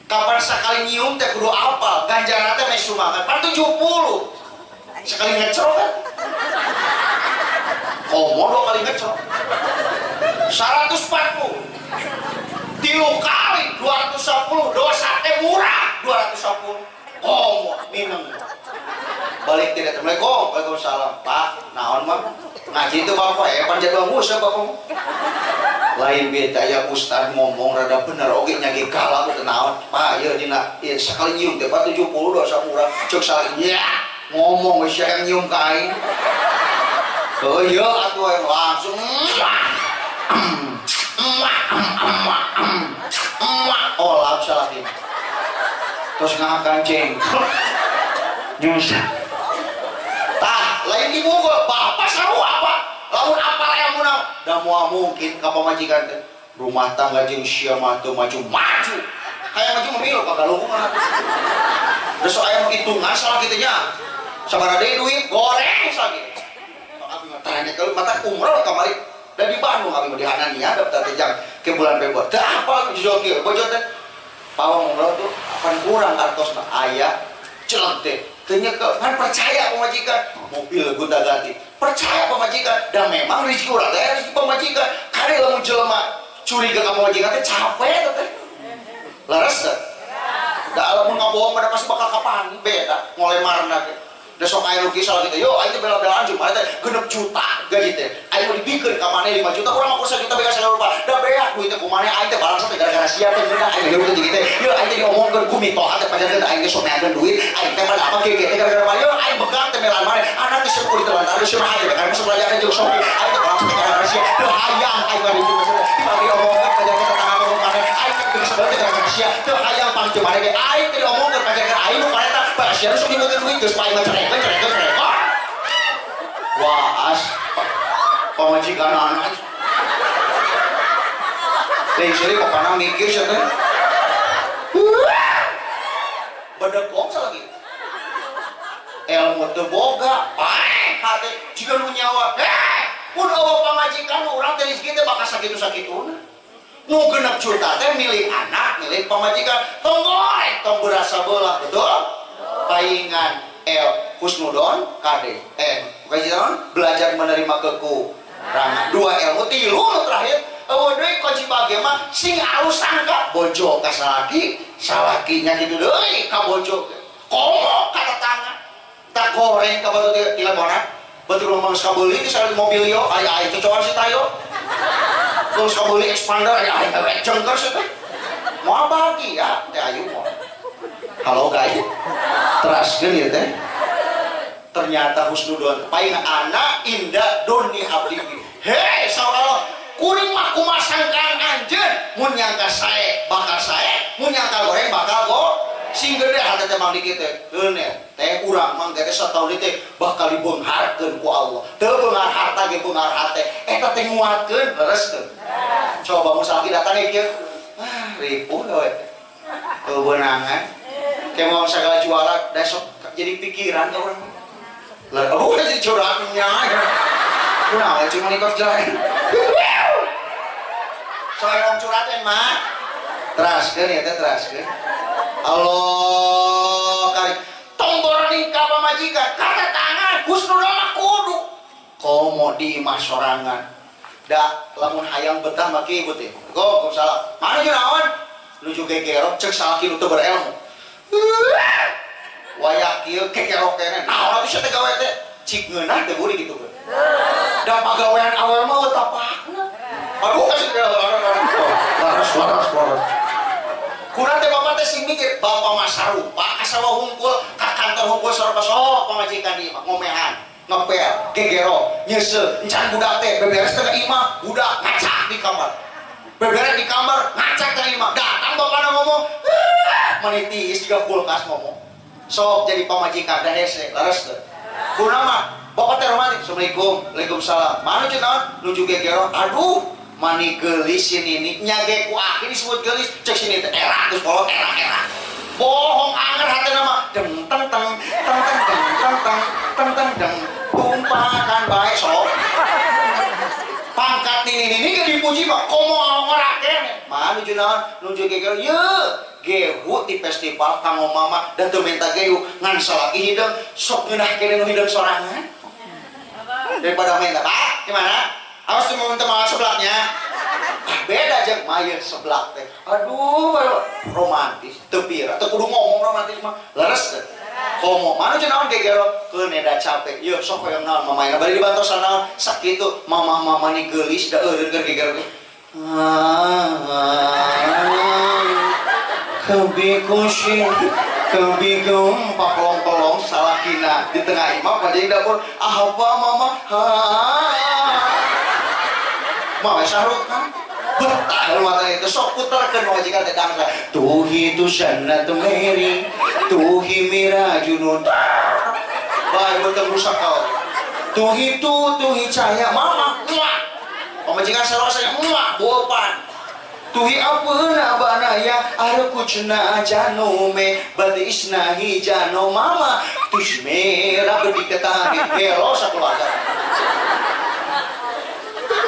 kapan sakali nyium teh kudu apal ganjaran teh meh sumangat pan 70 sekali ngecrok kan komo 2 kali ngecrok 140 3 kali 210 dosa teh murah 210 komo minum balik tidak assalamualaikum waalaikumsalam pak naon mah ngaji itu bapak panjat bagus ya bapak lain beda ya ustad ngomong rada bener oke nyagi kalah itu naon pak ya dina ya sekali nyium teh 70 dosa murah cek sekali ya ngomong wis yang nyium kain oh iya atuh langsung oh lap salah ini terus ngakancing nyusah tah lain ibu gua bapak sarua apa lamun apal ilmu naon da moal mungkin ka pamajikan teh rumah tangga jeung sia mah teu maju kayak maju memilu kagalungkungan terus aya hitungan salah kitu nya sabaraha deui duit goreng sakit abi mah tanya kalau mata umroh kamari dan di Bandung abi mah di Hanania daftar tejang ke bulan Februari teh apa jokir bojo teh pawang umroh tuh akan kurang artosna aya celeng teh teu nyekel kan percaya pamajikan mobil gonta-ganti percaya pamajikan dan memang rezeki urang teh rezeki pamajikan kade lamun jelema curiga ka pamajikan teh capek teh laras teh da lamun ngabohong pada pasti bakal kapan beda ngolemarna teh da sok aya nu kisah gitu yo aing teh bela-belaan cuma teh 6 juta gaji teh aing mau dibikeun ka maneh 5 juta urang mah 1 juta bega segala rupa da beak duit teh ku maneh aing teh balas teh gara-gara sia teh beunang aing hirup teh gitu yo aing teh diomongkeun ku mitoha teh pajakeun aing teh sok meakeun duit aing teh pada apa kieu teh gara-gara maneh yo aing begang teh melan maneh anak teh sepuh ditelantar teh seueur aing kan masuk pelajaran jeung sok aing teh balas teh gara-gara sia teu hayang aing bari itu maksudna dibagi omongkeun pajakeun teh tangan omong maneh aing teh geus bae teh gara-gara sia teu hayang pangceun maneh ge aing teh diomongkeun pajakeun aing nu kareta sia sok ngikutin duit geus paling cerek wah as pamajikan anak lain seri pokoknya mikir sih teh bedegong lagi ilmu teu boga hati jika lu nyawa pun eueuh pamajikan urang teh rezeki teh bakal sakitu-sakituna nu 6 juta teh milik anak milik pamajikan tong goreng tong berasa belah betul paingan husnudon kade bukan belajar menerima kekurangan 2 ilmu 3 terakhir deui kunci bage mah sing alus sangka bojo ka salakinya gitu deui ka bojo komo ka tetangga tak goreng ka batu tiga borak batu lomang sabeuli di salin mobil yo ai cocokan si tayo terus sabeuli expander ai jengker sih teh mau bagi ya teh ayu mau halo guys teraskeun ieu teh ternyata husnudon paling anak indah doni habibi hei saudara kuring mah kumaha sangkaan anjeun mun nyangka sae bakal sae mun nyangka goreng bakal go sing gede hate teh mang dikit teh bener teh urang mah gede sataun teh bakal dibeungharkeun ku Allah teu beunghar harta ge beunghar hate eta teh nguatkeun lereskeun coba musalki datang kieu ripuh we kebenangan kayak mau segala jualan besok jadi pikiran ka urang lah oh jadi curhatnya nah cuma ikut jalan soalnya orang curhatin mah teraskeun ya teh teraskeun Allah kali tombol nikah pamajikan kata tangan husnudon mah kudu komo di imah sorangan da lamun hayang betah mah kieu teh go salah mana jeung naon nuju gegerok cek salaki nu teu berilmu wayak kieu gegerok keneh naon bisa teh gawe teh cik ngeunah teh buri gitu da pagawean awal mah tapakna aduh kasih laras kurang teh bapak teh sing mikir bapak mah sarupa asawa hungkul ka kantor hungkul sarupa sok pamajikan ieu mah ngomehan ngepel gegero nyeuseul encan budak teh beberes teh ka imah budak ngacak di kamar beberes di kamar ngacak teh imah datang bapana ngomong manitis juga kulkas ngomong sok jadi pamajikan da hese leres teh kunaon mah bapak teh romantis assalamualaikum waalaikumsalam mana cenah nuju gegero aduh mani geulis ini nyage ku aki disebut geulis cek sini teh era terus kolot era bohong anger hatena mah deng teng teng teng teng teng teng teng teng teng tumpakan bae sok pangkat ini ke dipuji mah komo ora kene mah nuju naon nuju gegero yeuh gehu di festival kanggo mama dan teu minta gehu ngan salaki hideung sok ngeunah kene nu hideung sorangan daripada minta pak gimana awas tuh mau minta malah sebelahnya beda aja maya sebelah teh aduh romantis tepira teu kudu ngomong romantis mah leres teh komo mana cenah naon gegero keun eda capek yeuh sok hoyong naon mamaina bari dibantosan naon sakitu mama ni geulis da eureun keur gegero kebikusin kebigum paklong-pelong salakina di tengah imam pada yang dapur apa mama mama syahruk kan betah mata itu sok putarkan majikan tetang tuhi tu jannatu meri tuhi mirajunun baik betul rusak kau tuhi cahaya mama muah pemajikan sarosanya muah bopan tuhi apeuna banaya areku cenah janome bade isnahi jano mama tus merah bedi ketahin belo sakeluarga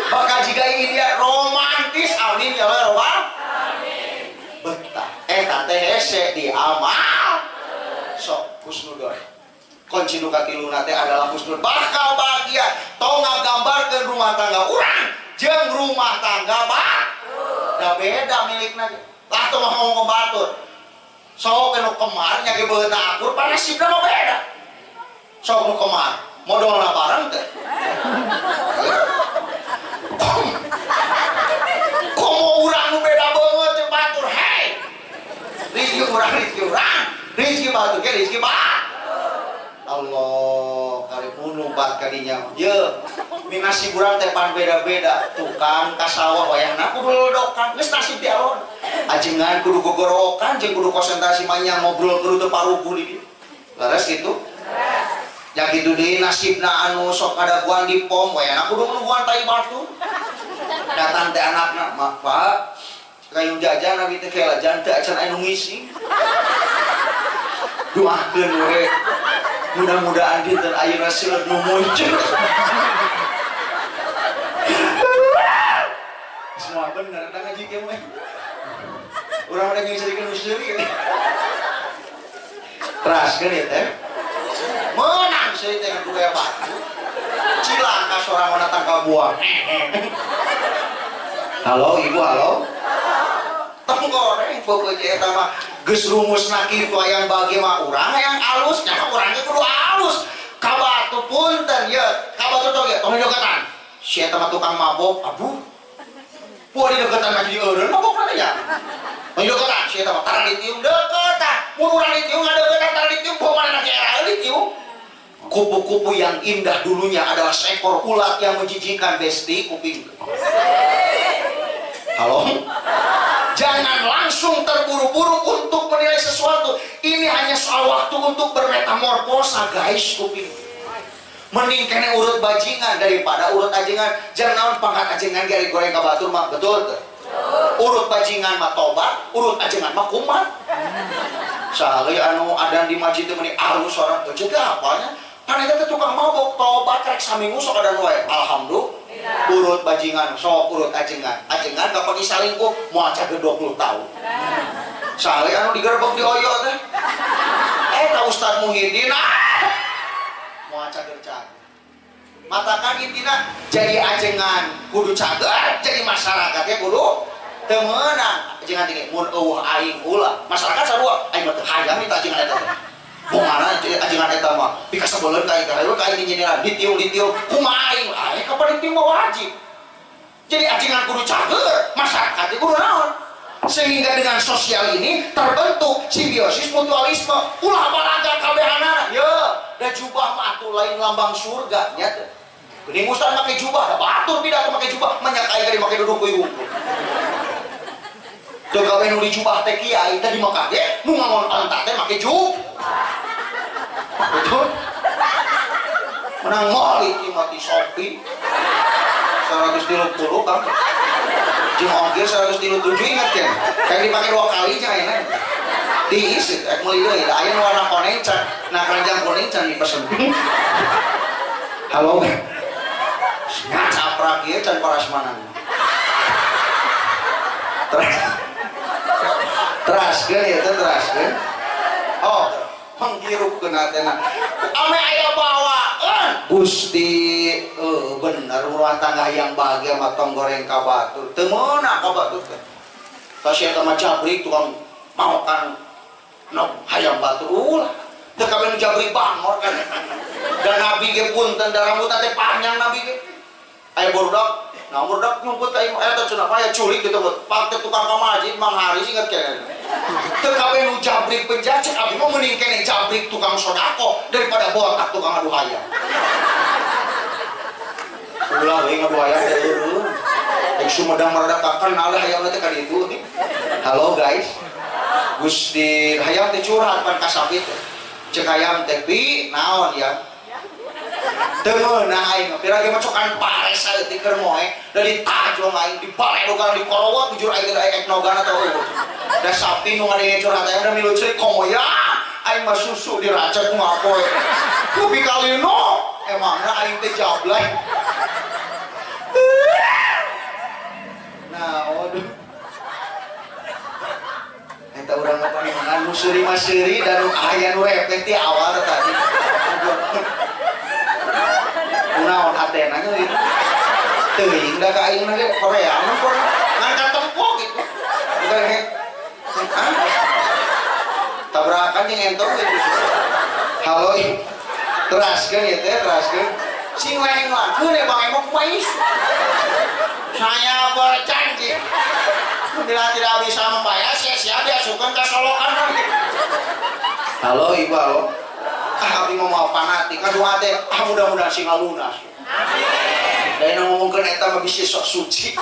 bakal jika ini dia romantis amin ya Allah amin betah eta teh hese di amal sok husnudon kunci nu katiluna teh adalah husnudon bakal bahagia tong ngagambarkeun rumah tangga urang jeung rumah tangga da beda milikna lah tuh mah ngomong batur sok nu kemar nyage beuna akur panasibna mah beda sok nu kemar modalna bareng teh komo urang nu beda banget jeung batur hei rezeki urang rezeki batur ge rezeki Allah kali pun bat kadinya ye minasi urang teh pan beda-beda tukang ka sawah wayahna kudu lodokan geus nasib di alon ajengan kudu gogorokan jeung kudu konsentrasi manyang ngobrol kudu teu paruguh di dieu leres kitu ya kitu deui nasibna anu sok kadaguan di pom wayahna kudu nuguan tai batu datang teh anakna Pak kayu jajan abi teh kelajan teh acan anu ngisi doakeun we mudah-mudahan dinten ayeuna seueur nu muncul semua bener eta ngaji kieu mah urang udah nyisirikeun useuy teraskeun ieu teh menang seuy teh kudu aya batu cilaka sorang wana tangkal buah Halo ibu, halo. Tenggoreng pokoknya eta mah geus rumusna kitu yang bagi mah urang yang alus nya urangnya kudu alus. Kabatu punten ya, kabatu tong ya, tong deukatan. Si eta mah tukang mabok, aduh. Poe di deukatan mah jadi eureun mabok mana ya? Tong deukatan si eta mah tara ditiung deukatan. Mun urang ditiung ngadeuketan tara ditiung poe mana ge era ditiung. Kupu-kupu yang indah dulunya adalah seekor ulat yang menjijikan besti kuping. Halo? Jangan langsung terburu-buru untuk menilai sesuatu. Ini hanya soal waktu untuk bermetamorfosa, guys. Kuping. Mending kene urut bajingan daripada urut ajengan. Jangan naon pangkat ajengan gari goreng ka batur mah betul tuh. Urut bajingan mah tobat, urut ajengan mah kumat. Sale anu adan di masjid teh meni alus orang teh jaga apanya? Kan eta teh tukang mabok tobat rek saminggu sok adan wae. Alhamdulillah. Urut bajingan sok urut ajengan. Ajengan kapagi salingkuh moal cager 20 tahun. Sale anu digerebek di oyo teh. Eta Ustaz Muhyiddin moal cager-cager. Matakan intina jadi ajengan kudu cager, jadi masyarakat ya kudu teu meunang. Ajengan teh mun eueuh aing ulah. Masyarakat sarua aing mah teu hayang minta ajengan eta. Bongana ajengan eta mah pika sabeuleun ka aing hayu ka aing nyinyiran ditiung kumaha aing aing kapan ditiung mah wajib. Jadi ajengan kudu cager, masyarakat kudu naon? Sehingga dengan sosial ini terbentuk simbiosis mutualisme. Ulah balaga kabehanana ya, da jubah mah atuh lain lambang surga nya teh. Geuning ustaz make jubah, da batur pidato make jubah menyakai ka dimake duduk kuy unggul. Teu gawe nu di jubah teh kiai teh di Mekah ge nu ngangon antak teh make jubah. Betul? Menang molik ieu mah di Shopee. 130 kan. Jeung ongkir 137 ingat kan? Kayak dipake 2 kali nya ayeuna. Diisi ek meuli deui, aya nu warna kuning can. Nah keranjang kuning can dipesen. Halo. Ngacaprak ieu can parasmanan. Teraskeun ya teh teraskeun. Oh, menghirup kenatena ame aya bawaan Gusti bener rumah tangga yang bahagia matong goreng ka batur teu meunang ka batur teh tasih eta mah jabrik tukang maokan no hayam batur ulah teu kabeh nu jabrik bangor kan dan nabi ge punten da rambutna teh panjang nabi ge aya budak nah budak nyumput ka imah eta cenah aya culik gitu pak tukang ka masjid Mang Haris inget keneh teu kabeh nu jabrik penjajah abi mah mending keneh jabrik tukang sodako daripada botak tukang adu hayam. Ulah we ngadu hayam teh eureun. Ek Sumedang marada kenal hayam teh ka ditu. Halo guys. Gusti hayam teh curhat pan ka sapi teh. Cek hayam teh pi naon ya? Teu meunang aing pira ge macokan pares saeutik keur moe da ditajong aing dipaledogan dikolowot bujur aing da ek nogana teh eueuh. Da sapi nu ngadenge curhat aing da milu ceurik komo ya aing mah susu diracak ku ngapoe. Ku bikalino emangna aing teh jablay. Nah, waduh. Eta urang apa nih mangan nu seuri mah seuri dan aya nu repet ti awal tadi. Kunaon hatena nya ieu. Teuing da ka aing ge Korea mun Korea ngangkat tempok gitu. Bukan he. Tabrakan jeung entong gitu. Halo. Teraskeun ieu teh, teraskeun. Sing lain mah keun Bang Emok mais. Saya berjanji bila tidak bisa membayar sia-sia diasukan ke solokan. Halo ibu, halo. Abi mau fanatik ngaduha teh mudah-mudahan sing lunas. Amin. Da ngomongkeun eta mah bisi sok suci.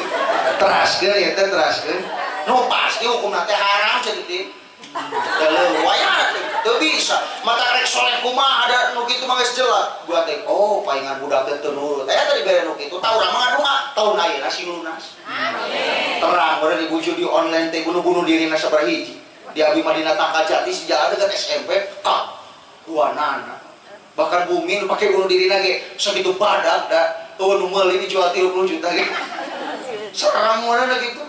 Teraskeun ya teh teraskeun. Nu pasti hukumna teh haram ceuk kalau wayah teu bisa mata rek soleh kumaha ada nu kitu mah geus jelas gua teh oh paingan budak teh teu nurut aya tadi bere nu kitu tahu urang mah ngadu taun ayeuna sing lunas amin terang bener ibu judi online teh bunuh-bunuh dirina sabaraha hiji di abi Madinah Tangkajati si jalan dekat SMP ka dua nana bahkan bumi nu pake bunuh dirina ge sakitu badak da eueuh nu meuli dijual 30 juta ge sareng moalna gitu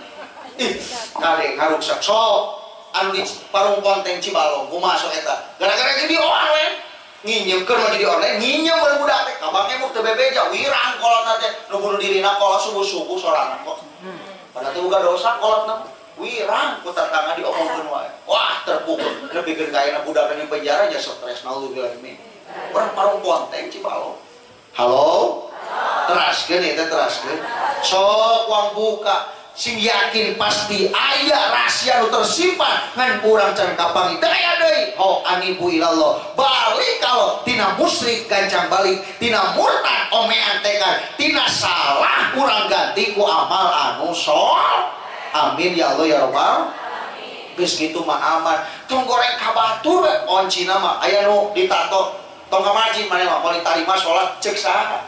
ih kade ngaruksak sok anu di parung ponteng Cibalong kumaha sok eta gara-gara jadi online nginyeumkeun mah jadi online nginyeum baru budak teh kabangnya muk teu bebeja wirang kolotna teh nu bunuh dirina kolot subuh-subuh sorangan kok pada tuh buka dosa kolotna wirang putar tangan diomongkeun wae wah terpukul lebih kayana budak di penjara aja stres naudzubillah min orang parung ponteng cibalo halo teraskeun eta teraskeun sok wang buka sing yakin pasti aya rahasia nu tersimpan ngan urang can kapangi teu aya deui ho anibu ilallah balik kalau tina musyrik gancang balik tina murtad omean tekan tina salah urang ganti ku amal anu sol amin ya Allah ya rabbal geus kitu mah aman tong goreng ka batur oncina mah aya nu ditato tong ka masjid maneh mah paling tarima salat ceuk saha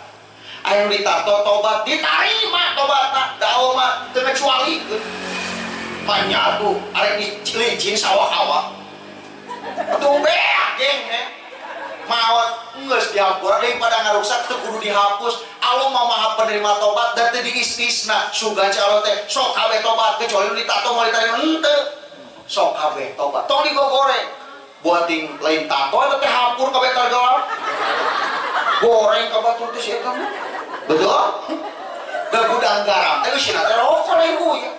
aya ditato tobat diterima tobatna daun mah teu kecualikeun manyatu arek dicilincing sawah-awah atuh beak geng maot geus dihampura daripada ngarusak teu kudu dihapus Allah mah maha penerima tobat dan teu diistisna sugan si Allah teh sok kabeh tobat kecuali ditato mau diterima henteu sok kabeh tobat tong digoreng buat ting lain tato eta teh hampur kabeh targelap goreng ka batur teh sia kamu betul? Da gudang garam teh sina teh rokok lain buya.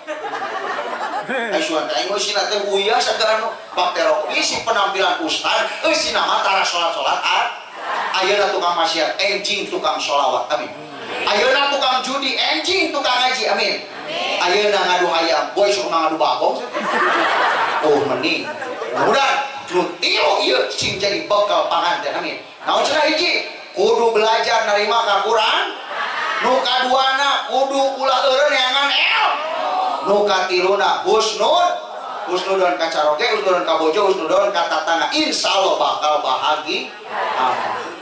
Aisuan teh aing sina teh buya sagala nu bak teh rokok isi penampilan ustaz sina mah tara salat-salat ayeuna tukang maksiat enjing tukang sholawat amin. Ayeuna tukang judi enjing tukang ngaji amin. Ayeuna ngadu hayam boy sok ngadu bagong. Oh mending. Mudah nu tilu ieu sing jadi bekal panganten amin. Naon cenah hiji kudu belajar narima ka Quran nu kaduana kudu ulah eureun neangan el nu katiluna husnudon ka caroge husnudon ka bojo husnudon ka tatangga insyaallah bakal bahagia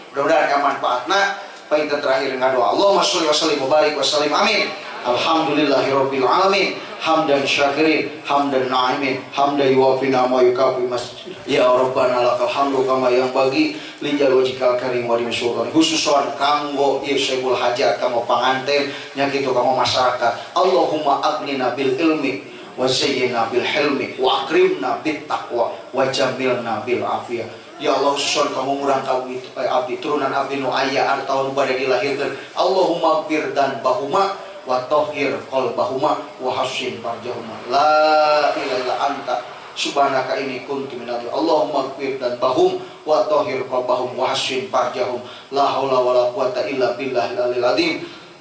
mudah-mudahan manfaatna painten terakhir ngadoa Allahumma sholli wa sallim wa barik wa sallim amin alhamdulillahirabbil alamin hamdan syakirin hamdan na'imin hamdan yuwafi nama yukafi masjid ya rabbana lakal hamdu kama yang bagi linjal wajikal karim wadim sultan khususan kanggo irsebul hajat kamu panganten nyakitu kamu masyarakat Allahumma agnina bil ilmi wa sayyina bil hilmi wa akrimna bit taqwa wa jamilna bil afiyah ya Allah susun kamu murang kami abdi turunan abdi nu aya arta nu bade dilahirkeun Allahumma gfir dan bahuma wa tahhir qalbahuma wa hassin farjahuma la ilaha illa anta subhanaka inni kuntu minadz Allahumma gfir dan bahum wa tahhir qalbahum wa hassin farjahum la haula wala quwata illa billahil aliyil azim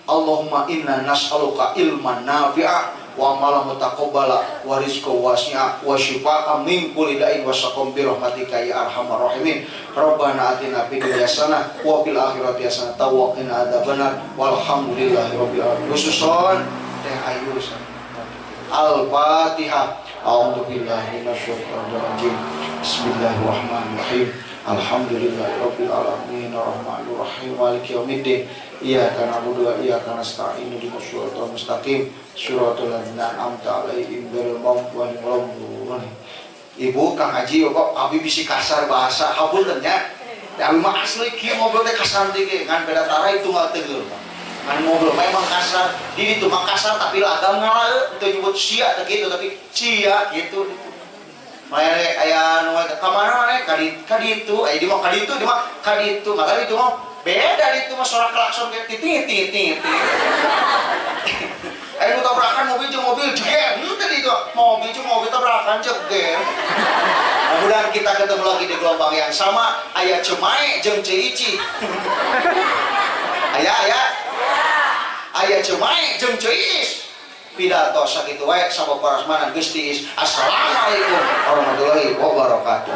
Allahumma inna nas'aluka ilman nafi'a wa amalan mutaqabbala wa rizqan wasi'a wa shifaa'a min kulli da'in wa saqam bi rahmatika ya arhamar rahimin rabbana atina fid dunya hasanah wa fil akhirati hasanah wa qina adzabannar walhamdulillahi rabbil alamin khususon teh ayu al-fatihah a'udzu billahi minasyaitonir rajim bismillahirrahmanirrahim alhamdulillahi rabbil alamin arrahmanir rahim maliki yaumiddin iyyaka na'budu wa iyyaka nasta'in ihdinas siratal mustaqim siratal ladzina an'amta 'alaihim ghairil maghdubi 'alaihim waladdallin. Ibu Kang Haji kok abi bisi kasar bahasa hapunten nya. Abi mah asli kieu ngobrol teh kasar teh ngan beda tara itu ngal tegeul. Ngan ngobrol memang kasar, di ditu mah kasar tapi lagam ngalaeu teu nyebut sia teh kitu tapi cia gitu. Mere aya nu ka mana maneh ka ditu, aya di mah ka ditu, di mah ka ditu, maka ditu mah beda di itu mah suara klakson kayak titit. Ayo nu tabrakan mobil jeung mobil jeger, tadi itu mobil jeung mobil tabrakan jeger. Mudah-mudahan kita ketemu lagi di gelombang yang sama. Aya Cemae jeung Ceici. Aya Cemae jeung Ceiis. Pidato sakitu wae sabab parasmanan geus tiis. Assalamualaikum warahmatullahi wabarakatuh.